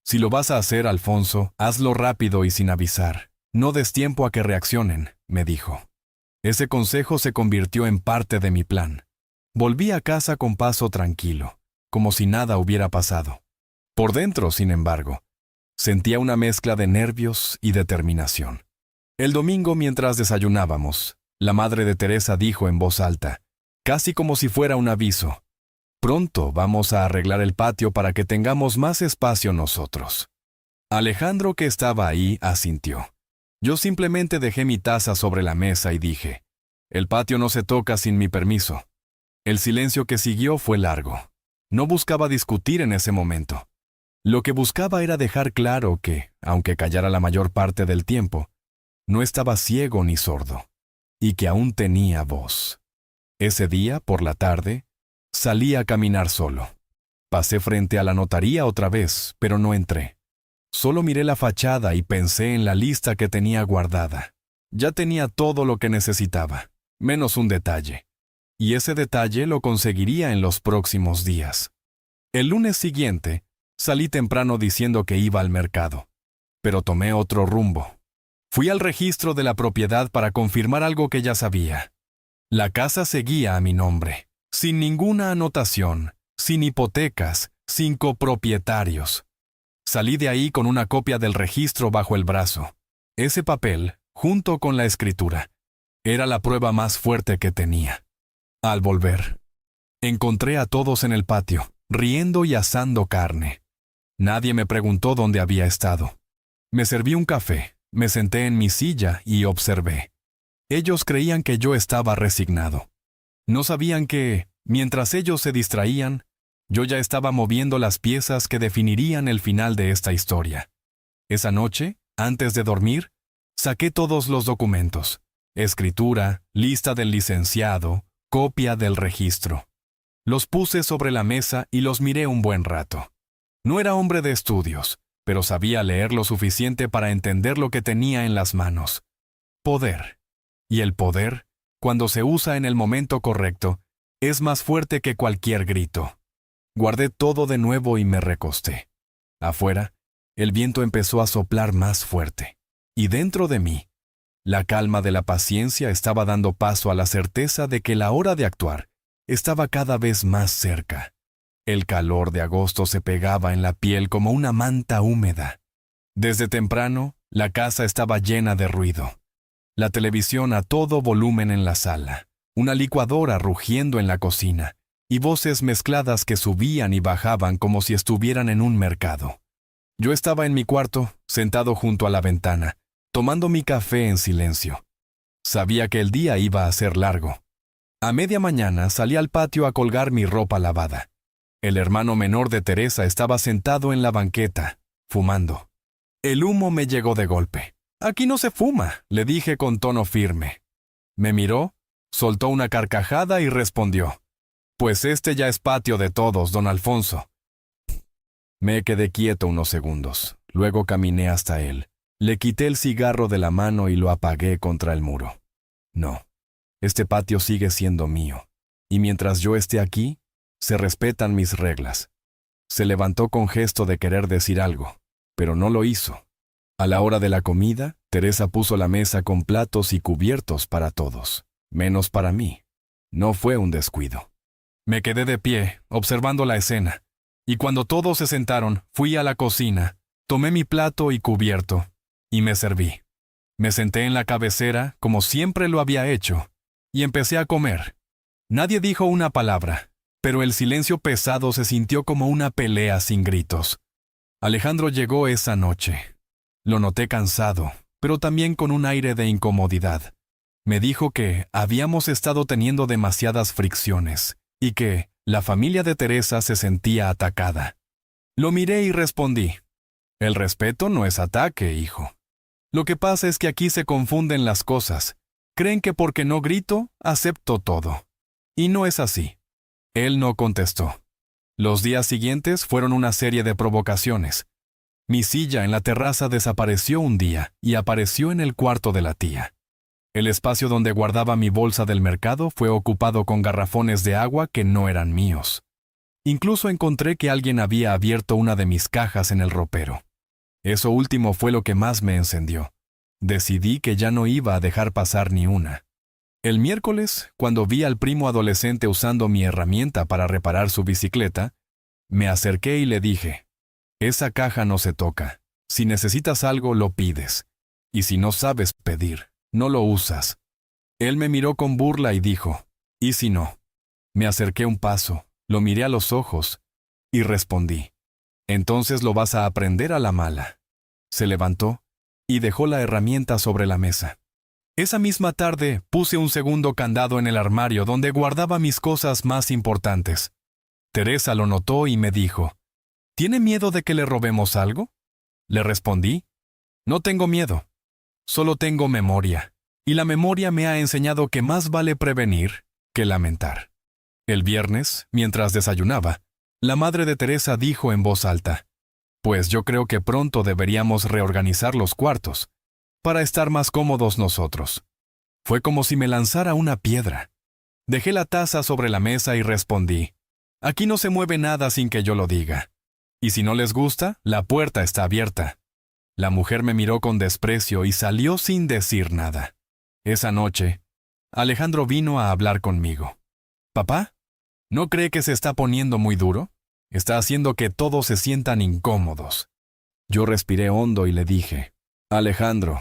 Speaker 1: Si lo vas a hacer, Alfonso, hazlo rápido y sin avisar. No des tiempo a que reaccionen, me dijo. Ese consejo se convirtió en parte de mi plan. Volví a casa con paso tranquilo, como si nada hubiera pasado. Por dentro, sin embargo, sentía una mezcla de nervios y determinación. El domingo, mientras desayunábamos, la madre de Teresa dijo en voz alta, casi como si fuera un aviso: «Pronto vamos a arreglar el patio para que tengamos más espacio nosotros». Alejandro, que estaba ahí, asintió. Yo simplemente dejé mi taza sobre la mesa y dije: «El patio no se toca sin mi permiso». El silencio que siguió fue largo. No buscaba discutir en ese momento. Lo que buscaba era dejar claro que, aunque callara la mayor parte del tiempo, no estaba ciego ni sordo, y que aún tenía voz. Ese día, por la tarde, salí a caminar solo. Pasé frente a la notaría otra vez, pero no entré. Solo miré la fachada y pensé en la lista que tenía guardada. Ya tenía todo lo que necesitaba, menos un detalle. Y ese detalle lo conseguiría en los próximos días. El lunes siguiente, salí temprano diciendo que iba al mercado, pero tomé otro rumbo. Fui al registro de la propiedad para confirmar algo que ya sabía. La casa seguía a mi nombre, sin ninguna anotación, sin hipotecas, sin copropietarios. Salí de ahí con una copia del registro bajo el brazo. Ese papel, junto con la escritura, era la prueba más fuerte que tenía. Al volver, encontré a todos en el patio, riendo y asando carne. Nadie me preguntó dónde había estado. Me serví un café, me senté en mi silla y observé. Ellos creían que yo estaba resignado. No sabían que, mientras ellos se distraían, yo ya estaba moviendo las piezas que definirían el final de esta historia. Esa noche, antes de dormir, saqué todos los documentos: escritura, lista del licenciado, copia del registro. Los puse sobre la mesa y los miré un buen rato. No era hombre de estudios, pero sabía leer lo suficiente para entender lo que tenía en las manos. Poder. Y el poder, cuando se usa en el momento correcto, es más fuerte que cualquier grito. Guardé todo de nuevo y me recosté. Afuera, el viento empezó a soplar más fuerte. Y dentro de mí, la calma de la paciencia estaba dando paso a la certeza de que la hora de actuar estaba cada vez más cerca. El calor de agosto se pegaba en la piel como una manta húmeda. Desde temprano, la casa estaba llena de ruido. La televisión a todo volumen en la sala, una licuadora rugiendo en la cocina, y voces mezcladas que subían y bajaban como si estuvieran en un mercado. Yo estaba en mi cuarto, sentado junto a la ventana, tomando mi café en silencio. Sabía que el día iba a ser largo. A media mañana salí al patio a colgar mi ropa lavada. El hermano menor de Teresa estaba sentado en la banqueta, fumando. El humo me llegó de golpe. «Aquí no se fuma», le dije con tono firme. Me miró, soltó una carcajada y respondió: «Pues este ya es patio de todos, don Alfonso». Me quedé quieto unos segundos, luego caminé hasta él. Le quité el cigarro de la mano y lo apagué contra el muro. No, este patio sigue siendo mío, y mientras yo esté aquí, se respetan mis reglas. Se levantó con gesto de querer decir algo, pero no lo hizo. A la hora de la comida, Teresa puso la mesa con platos y cubiertos para todos, menos para mí. No fue un descuido. Me quedé de pie, observando la escena, y cuando todos se sentaron, fui a la cocina, tomé mi plato y cubierto, y me serví. Me senté en la cabecera, como siempre lo había hecho, y empecé a comer. Nadie dijo una palabra, pero el silencio pesado se sintió como una pelea sin gritos. Alejandro llegó esa noche. Lo noté cansado, pero también con un aire de incomodidad. Me dijo que habíamos estado teniendo demasiadas fricciones y que la familia de Teresa se sentía atacada. Lo miré y respondí: el respeto no es ataque, hijo. Lo que pasa es que aquí se confunden las cosas. Creen que porque no grito, acepto todo. Y no es así. Él no contestó. Los días siguientes fueron una serie de provocaciones. Mi silla en la terraza desapareció un día y apareció en el cuarto de la tía. El espacio donde guardaba mi bolsa del mercado fue ocupado con garrafones de agua que no eran míos. Incluso encontré que alguien había abierto una de mis cajas en el ropero. Eso último fue lo que más me encendió. Decidí que ya no iba a dejar pasar ni una. El miércoles, cuando vi al primo adolescente usando mi herramienta para reparar su bicicleta, me acerqué y le dije: esa caja no se toca. Si necesitas algo, lo pides. Y si no sabes pedir, no lo usas. Él me miró con burla y dijo: ¿y si no? Me acerqué un paso, lo miré a los ojos y respondí: entonces lo vas a aprender a la mala. Se levantó y dejó la herramienta sobre la mesa. Esa misma tarde puse un segundo candado en el armario donde guardaba mis cosas más importantes. Teresa lo notó y me dijo: ¿tiene miedo de que le robemos algo? Le respondí: no tengo miedo, solo tengo memoria, y la memoria me ha enseñado que más vale prevenir que lamentar. El viernes, mientras desayunaba, la madre de Teresa dijo en voz alta: pues yo creo que pronto deberíamos reorganizar los cuartos, para estar más cómodos nosotros. Fue como si me lanzara una piedra. Dejé la taza sobre la mesa y respondí: aquí no se mueve nada sin que yo lo diga. Y si no les gusta, la puerta está abierta. La mujer me miró con desprecio y salió sin decir nada. Esa noche, Alejandro vino a hablar conmigo. «Papá, ¿no cree que se está poniendo muy duro? Está haciendo que todos se sientan incómodos». Yo respiré hondo y le dije: «Alejandro,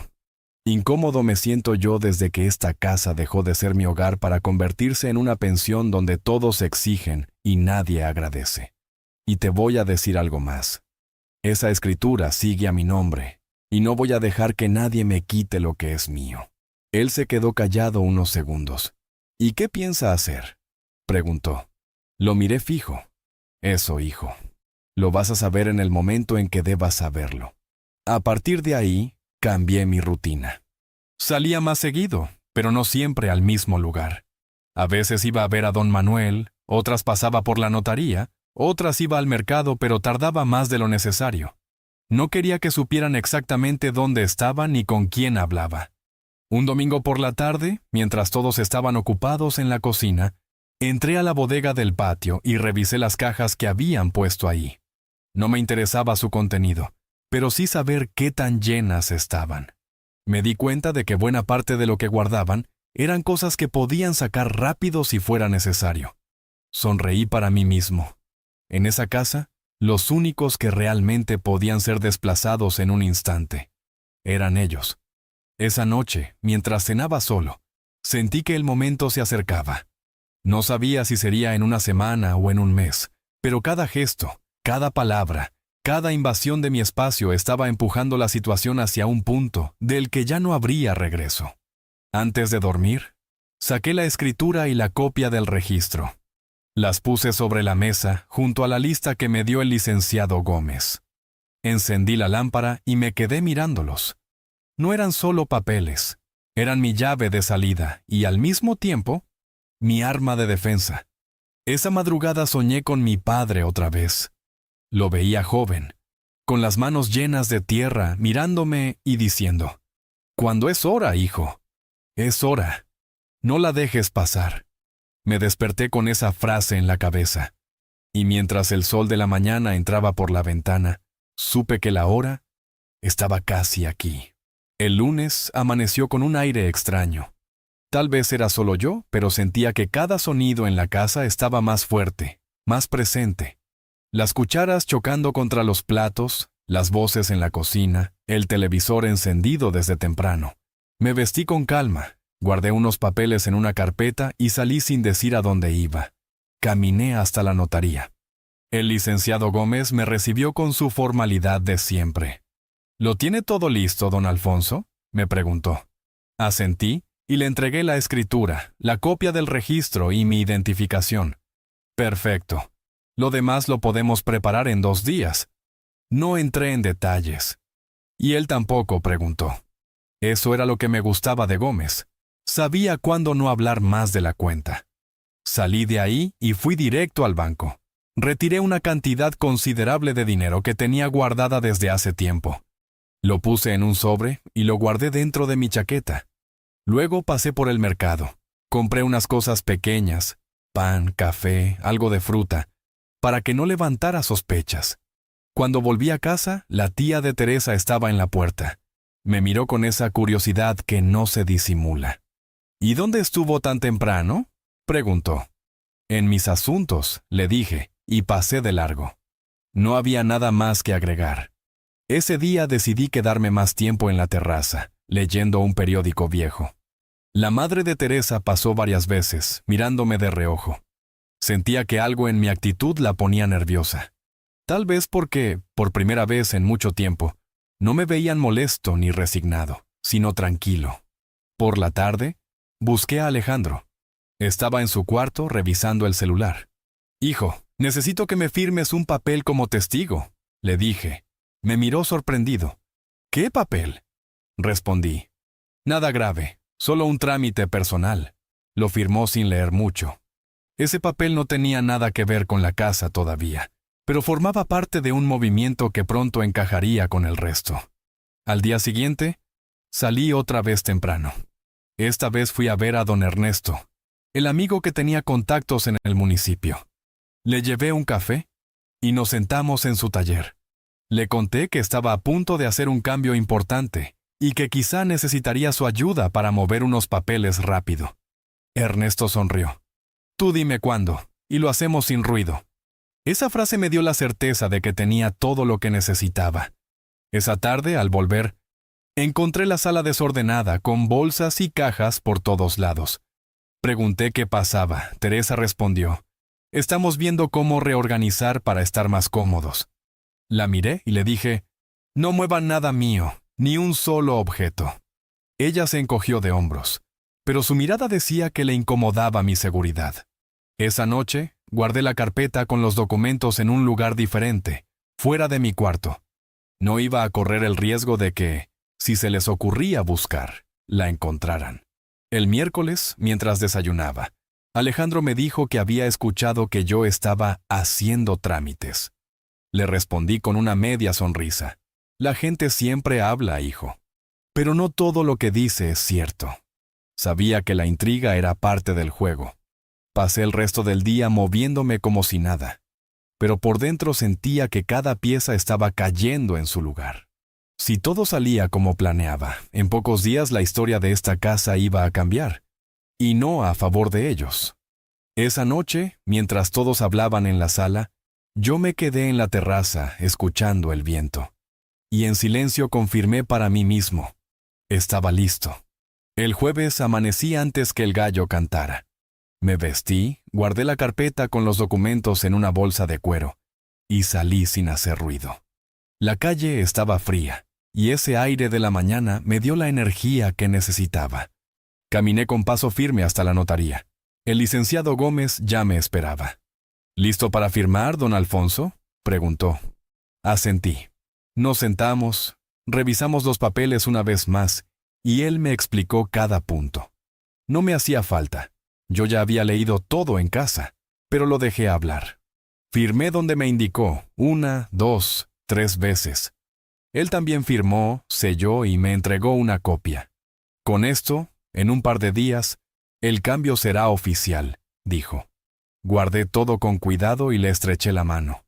Speaker 1: incómodo me siento yo desde que esta casa dejó de ser mi hogar para convertirse en una pensión donde todos exigen y nadie agradece. Y te voy a decir algo más. Esa escritura sigue a mi nombre, y no voy a dejar que nadie me quite lo que es mío». Él se quedó callado unos segundos. «¿Y qué piensa hacer?», preguntó. Lo miré fijo. «Eso, hijo. Lo vas a saber en el momento en que debas saberlo». A partir de ahí, cambié mi rutina. Salía más seguido, pero no siempre al mismo lugar. A veces iba a ver a don Manuel, otras pasaba por la notaría, otras iba al mercado, pero tardaba más de lo necesario. No quería que supieran exactamente dónde estaba ni con quién hablaba. Un domingo por la tarde, mientras todos estaban ocupados en la cocina, entré a la bodega del patio y revisé las cajas que habían puesto ahí. No me interesaba su contenido, pero sí saber qué tan llenas estaban. Me di cuenta de que buena parte de lo que guardaban eran cosas que podían sacar rápido si fuera necesario. Sonreí para mí mismo. En esa casa, los únicos que realmente podían ser desplazados en un instante eran ellos. Esa noche, mientras cenaba solo, sentí que el momento se acercaba. No sabía si sería en una semana o en un mes, pero cada gesto, cada palabra, cada invasión de mi espacio estaba empujando la situación hacia un punto del que ya no habría regreso. Antes de dormir, saqué la escritura y la copia del registro. Las puse sobre la mesa junto a la lista que me dio el licenciado Gómez. Encendí la lámpara y me quedé mirándolos. No eran solo papeles, eran mi llave de salida y al mismo tiempo, mi arma de defensa. Esa madrugada soñé con mi padre otra vez. Lo veía joven, con las manos llenas de tierra, mirándome y diciendo: «Cuando es hora, hijo, es hora. No la dejes pasar». Me desperté con esa frase en la cabeza, y mientras el sol de la mañana entraba por la ventana, supe que la hora estaba casi aquí. El lunes amaneció con un aire extraño. Tal vez era solo yo, pero sentía que cada sonido en la casa estaba más fuerte, más presente. Las cucharas chocando contra los platos, las voces en la cocina, el televisor encendido desde temprano. Me vestí con calma, guardé unos papeles en una carpeta y salí sin decir a dónde iba. Caminé hasta la notaría. El licenciado Gómez me recibió con su formalidad de siempre. «¿Lo tiene todo listo, don Alfonso?», me preguntó. Asentí y le entregué la escritura, la copia del registro y mi identificación. Perfecto. Lo demás lo podemos preparar en 2 días. No entré en detalles. Y él tampoco preguntó. Eso era lo que me gustaba de Gómez. Sabía cuándo no hablar más de la cuenta. Salí de ahí y fui directo al banco. Retiré una cantidad considerable de dinero que tenía guardada desde hace tiempo. Lo puse en un sobre y lo guardé dentro de mi chaqueta. Luego pasé por el mercado. Compré unas cosas pequeñas, pan, café, algo de fruta, para que no levantara sospechas. Cuando volví a casa, la tía de Teresa estaba en la puerta. Me miró con esa curiosidad que no se disimula. ¿Y dónde estuvo tan temprano?, preguntó. En mis asuntos, le dije, y pasé de largo. No había nada más que agregar. Ese día decidí quedarme más tiempo en la terraza, leyendo un periódico viejo. La madre de Teresa pasó varias veces, mirándome de reojo. Sentía que algo en mi actitud la ponía nerviosa. Tal vez porque, por primera vez en mucho tiempo, no me veían molesto ni resignado, sino tranquilo. Por la tarde, busqué a Alejandro. Estaba en su cuarto revisando el celular. «Hijo, necesito que me firmes un papel como testigo», le dije. Me miró sorprendido. «¿Qué papel?», respondí. «Nada grave, solo un trámite personal». Lo firmó sin leer mucho. Ese papel no tenía nada que ver con la casa todavía, pero formaba parte de un movimiento que pronto encajaría con el resto. Al día siguiente, salí otra vez temprano. Esta vez fui a ver a don Ernesto, el amigo que tenía contactos en el municipio. Le llevé un café y nos sentamos en su taller. Le conté que estaba a punto de hacer un cambio importante y que quizá necesitaría su ayuda para mover unos papeles rápido. Ernesto sonrió. «Tú dime cuándo, y lo hacemos sin ruido». Esa frase me dio la certeza de que tenía todo lo que necesitaba. Esa tarde, al volver, encontré la sala desordenada, con bolsas y cajas por todos lados. Pregunté qué pasaba. Teresa respondió: «Estamos viendo cómo reorganizar para estar más cómodos». La miré y le dije: «No muevan nada mío, ni un solo objeto». Ella se encogió de hombros, pero su mirada decía que le incomodaba mi seguridad. Esa noche, guardé la carpeta con los documentos en un lugar diferente, fuera de mi cuarto. No iba a correr el riesgo de que, si se les ocurría buscar, la encontraran. El miércoles, mientras desayunaba, Alejandro me dijo que había escuchado que yo estaba haciendo trámites. Le respondí con una media sonrisa. La gente siempre habla, hijo. Pero no todo lo que dice es cierto. Sabía que la intriga era parte del juego. Pasé el resto del día moviéndome como si nada, pero por dentro sentía que cada pieza estaba cayendo en su lugar. Si todo salía como planeaba, en pocos días la historia de esta casa iba a cambiar, y no a favor de ellos. Esa noche, mientras todos hablaban en la sala, yo me quedé en la terraza escuchando el viento. Y en silencio confirmé para mí mismo: estaba listo. El jueves amanecí antes que el gallo cantara. Me vestí, guardé la carpeta con los documentos en una bolsa de cuero, y salí sin hacer ruido. La calle estaba fría, y ese aire de la mañana me dio la energía que necesitaba. Caminé con paso firme hasta la notaría. El licenciado Gómez ya me esperaba. «¿Listo para firmar, don Alfonso?», preguntó. Asentí. Nos sentamos, revisamos los papeles una vez más, y él me explicó cada punto. No me hacía falta. Yo ya había leído todo en casa, pero lo dejé hablar. Firmé donde me indicó, 1, 2, 3 veces. Él también firmó, selló y me entregó una copia. «Con esto, en un par de días, el cambio será oficial», dijo. Guardé todo con cuidado y le estreché la mano.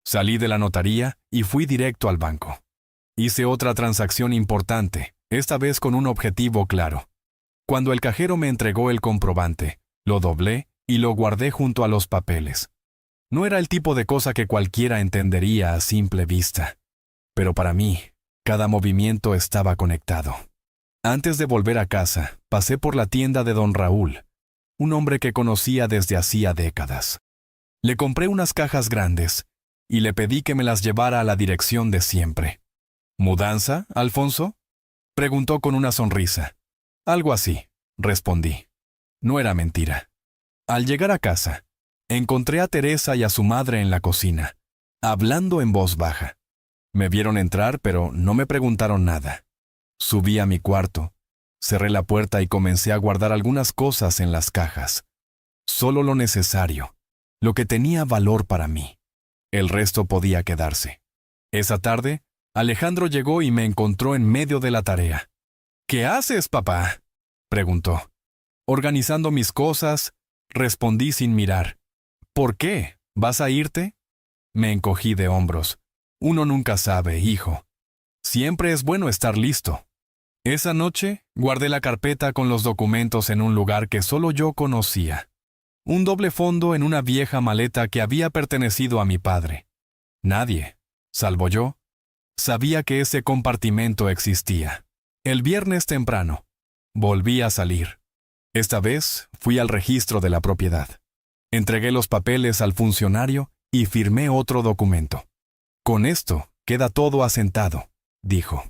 Speaker 1: Salí de la notaría y fui directo al banco. Hice otra transacción importante, esta vez con un objetivo claro. Cuando el cajero me entregó el comprobante, lo doblé y lo guardé junto a los papeles. No era el tipo de cosa que cualquiera entendería a simple vista, pero para mí, cada movimiento estaba conectado. Antes de volver a casa, pasé por la tienda de don Raúl, un hombre que conocía desde hacía décadas. Le compré unas cajas grandes y le pedí que me las llevara a la dirección de siempre. «¿Mudanza, Alfonso?», Preguntó con una sonrisa. Algo así, respondí. No era mentira. Al llegar a casa, encontré a Teresa y a su madre en la cocina, hablando en voz baja. Me vieron entrar, pero no me preguntaron nada. Subí a mi cuarto, cerré la puerta y comencé a guardar algunas cosas en las cajas. Solo lo necesario, lo que tenía valor para mí. El resto podía quedarse. Esa tarde, Alejandro llegó y me encontró en medio de la tarea. «¿Qué haces, papá?», preguntó. Organizando mis cosas, respondí sin mirar. «¿Por qué? ¿Vas a irte?». Me encogí de hombros. Uno nunca sabe, hijo. Siempre es bueno estar listo. Esa noche, guardé la carpeta con los documentos en un lugar que solo yo conocía. Un doble fondo en una vieja maleta que había pertenecido a mi padre. Nadie, salvo yo, sabía que ese compartimento existía. El viernes temprano, volví a salir. Esta vez fui al registro de la propiedad. Entregué los papeles al funcionario y firmé otro documento. «Con esto queda todo asentado», dijo.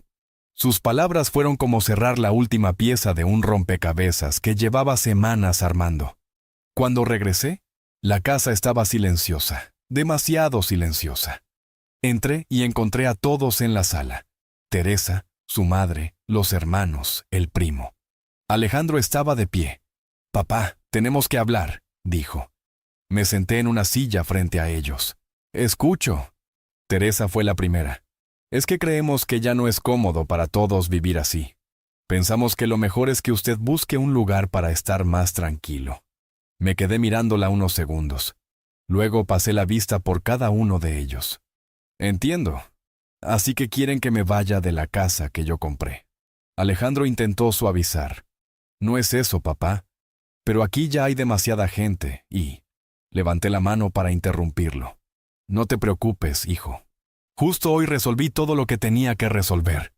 Speaker 1: Sus palabras fueron como cerrar la última pieza de un rompecabezas que llevaba semanas armando. Cuando regresé, la casa estaba silenciosa, demasiado silenciosa. Entré y encontré a todos en la sala. Teresa, su madre, los hermanos, el primo. Alejandro estaba de pie. «Papá, tenemos que hablar», dijo. Me senté en una silla frente a ellos. «Escucho». Teresa fue la primera. «Es que creemos que ya no es cómodo para todos vivir así. Pensamos que lo mejor es que usted busque un lugar para estar más tranquilo». Me quedé mirándola unos segundos. Luego pasé la vista por cada uno de ellos. «Entiendo. Así que quieren que me vaya de la casa que yo compré». Alejandro intentó suavizar. «No es eso, papá. Pero aquí ya hay demasiada gente y...» Levanté la mano para interrumpirlo. «No te preocupes, hijo. Justo hoy resolví todo lo que tenía que resolver».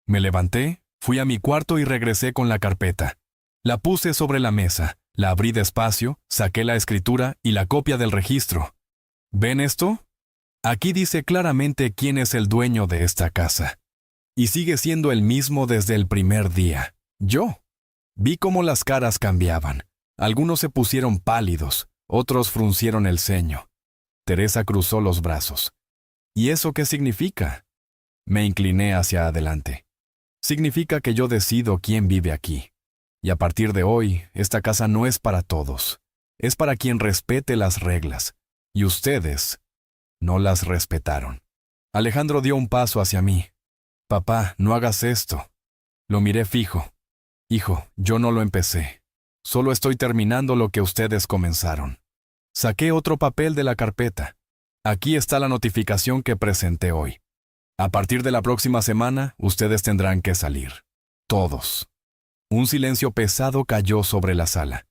Speaker 1: Me levanté, fui a mi cuarto y regresé con la carpeta. La puse sobre la mesa, la abrí despacio, saqué la escritura y la copia del registro. «¿Ven esto? Aquí dice claramente quién es el dueño de esta casa. Y sigue siendo el mismo desde el primer día. Yo». Vi cómo las caras cambiaban. Algunos se pusieron pálidos, otros fruncieron el ceño. Teresa cruzó los brazos. «¿Y eso qué significa?». Me incliné hacia adelante. «Significa que yo decido quién vive aquí. Y a partir de hoy, esta casa no es para todos. Es para quien respete las reglas. Y ustedes no las respetaron». Alejandro dio un paso hacia mí. «Papá, no hagas esto». Lo miré fijo. «Hijo, yo no lo empecé. Solo estoy terminando lo que ustedes comenzaron». Saqué otro papel de la carpeta. «Aquí está la notificación que presenté hoy. A partir de la próxima semana, ustedes tendrán que salir. Todos». Un silencio pesado cayó sobre la sala.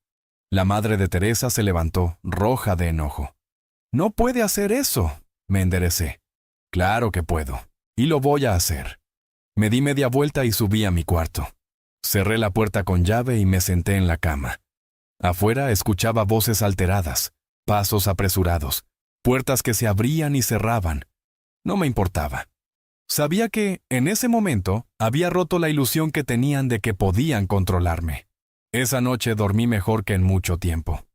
Speaker 1: La madre de Teresa se levantó, roja de enojo. «No puede hacer eso», me enderecé. «Claro que puedo, y lo voy a hacer». Me di media vuelta y subí a mi cuarto. Cerré la puerta con llave y me senté en la cama. Afuera escuchaba voces alteradas, pasos apresurados, puertas que se abrían y cerraban. No me importaba. Sabía que, en ese momento, había roto la ilusión que tenían de que podían controlarme. Esa noche dormí mejor que en mucho tiempo.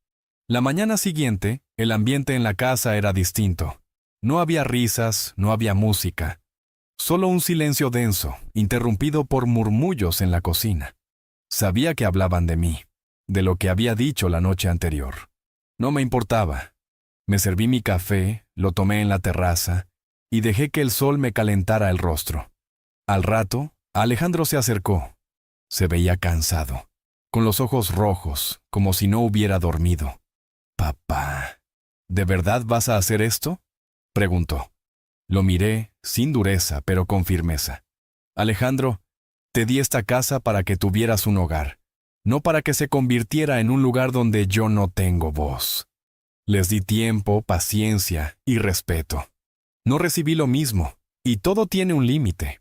Speaker 1: La mañana siguiente, el ambiente en la casa era distinto. No había risas, no había música. Solo un silencio denso, interrumpido por murmullos en la cocina. Sabía que hablaban de mí, de lo que había dicho la noche anterior. No me importaba. Me serví mi café, lo tomé en la terraza y dejé que el sol me calentara el rostro. Al rato, Alejandro se acercó. Se veía cansado, con los ojos rojos, como si no hubiera dormido. «Papá, ¿de verdad vas a hacer esto?», preguntó. Lo miré, sin dureza, pero con firmeza. «Alejandro, te di esta casa para que tuvieras un hogar, no para que se convirtiera en un lugar donde yo no tengo voz. Les di tiempo, paciencia y respeto. No recibí lo mismo, y todo tiene un límite».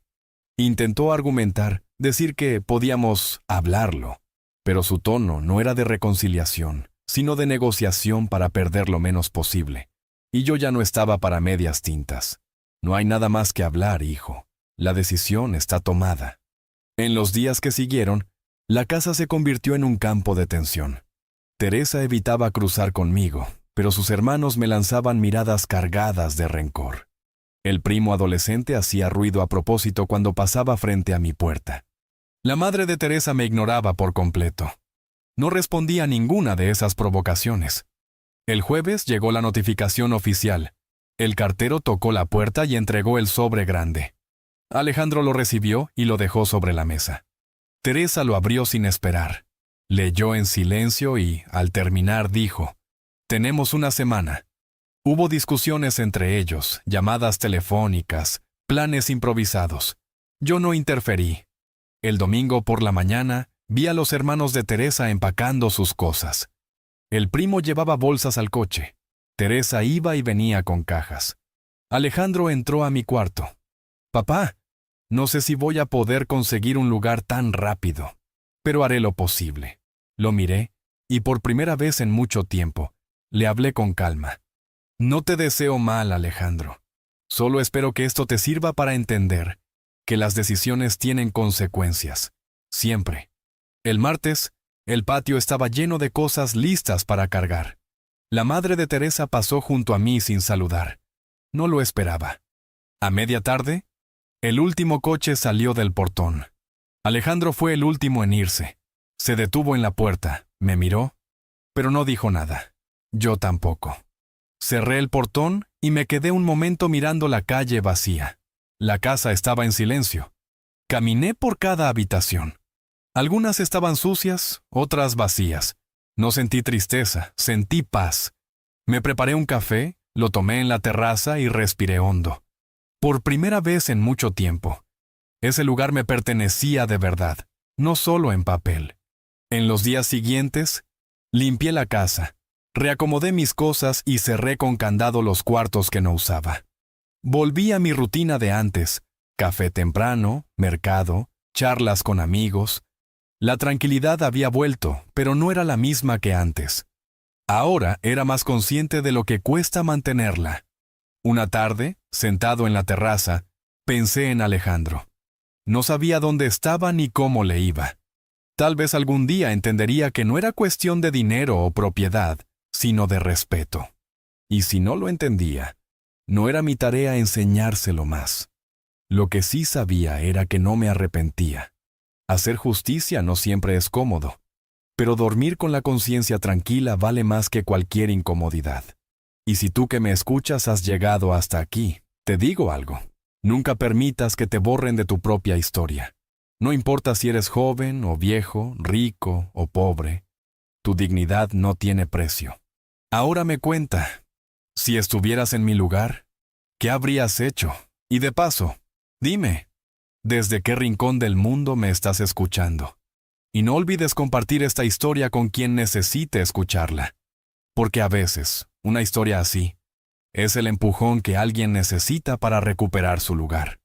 Speaker 1: Intentó argumentar, decir que podíamos hablarlo, pero su tono no era de reconciliación, sino de negociación para perder lo menos posible. Y yo ya no estaba para medias tintas. «No hay nada más que hablar, hijo. La decisión está tomada». En los días que siguieron, la casa se convirtió en un campo de tensión. Teresa evitaba cruzar conmigo, pero sus hermanos me lanzaban miradas cargadas de rencor. El primo adolescente hacía ruido a propósito cuando pasaba frente a mi puerta. La madre de Teresa me ignoraba por completo. No respondía a ninguna de esas provocaciones. El jueves llegó la notificación oficial. El cartero tocó la puerta y entregó el sobre grande. Alejandro lo recibió y lo dejó sobre la mesa. Teresa lo abrió sin esperar. Leyó en silencio y, al terminar, dijo: «Tenemos una semana». Hubo discusiones entre ellos, llamadas telefónicas, planes improvisados. Yo no interferí. El domingo por la mañana, vi a los hermanos de Teresa empacando sus cosas. El primo llevaba bolsas al coche. Teresa iba y venía con cajas. Alejandro entró a mi cuarto. «Papá, no sé si voy a poder conseguir un lugar tan rápido, pero haré lo posible». Lo miré, y por primera vez en mucho tiempo, le hablé con calma. «No te deseo mal, Alejandro. Solo espero que esto te sirva para entender que las decisiones tienen consecuencias. Siempre». El martes, el patio estaba lleno de cosas listas para cargar. La madre de Teresa pasó junto a mí sin saludar. No lo esperaba. A media tarde, el último coche salió del portón. Alejandro fue el último en irse. Se detuvo en la puerta, me miró, pero no dijo nada. Yo tampoco. Cerré el portón y me quedé un momento mirando la calle vacía. La casa estaba en silencio. Caminé por cada habitación. Algunas estaban sucias, otras vacías. No sentí tristeza, sentí paz. Me preparé un café, lo tomé en la terraza y respiré hondo. Por primera vez en mucho tiempo, ese lugar me pertenecía de verdad, no solo en papel. En los días siguientes, limpié la casa, reacomodé mis cosas y cerré con candado los cuartos que no usaba. Volví a mi rutina de antes: café temprano, mercado, charlas con amigos. La tranquilidad había vuelto, pero no era la misma que antes. Ahora era más consciente de lo que cuesta mantenerla. Una tarde, sentado en la terraza, pensé en Alejandro. No sabía dónde estaba ni cómo le iba. Tal vez algún día entendería que no era cuestión de dinero o propiedad, sino de respeto. Y si no lo entendía, no era mi tarea enseñárselo más. Lo que sí sabía era que no me arrepentía. Hacer justicia no siempre es cómodo, pero dormir con la conciencia tranquila vale más que cualquier incomodidad. Y si tú que me escuchas has llegado hasta aquí, te digo algo: nunca permitas que te borren de tu propia historia. No importa si eres joven o viejo, rico o pobre, tu dignidad no tiene precio. Ahora me cuenta, si estuvieras en mi lugar, ¿qué habrías hecho? Y de paso, dime, ¿desde qué rincón del mundo me estás escuchando? Y no olvides compartir esta historia con quien necesite escucharla, porque a veces, una historia así es el empujón que alguien necesita para recuperar su lugar.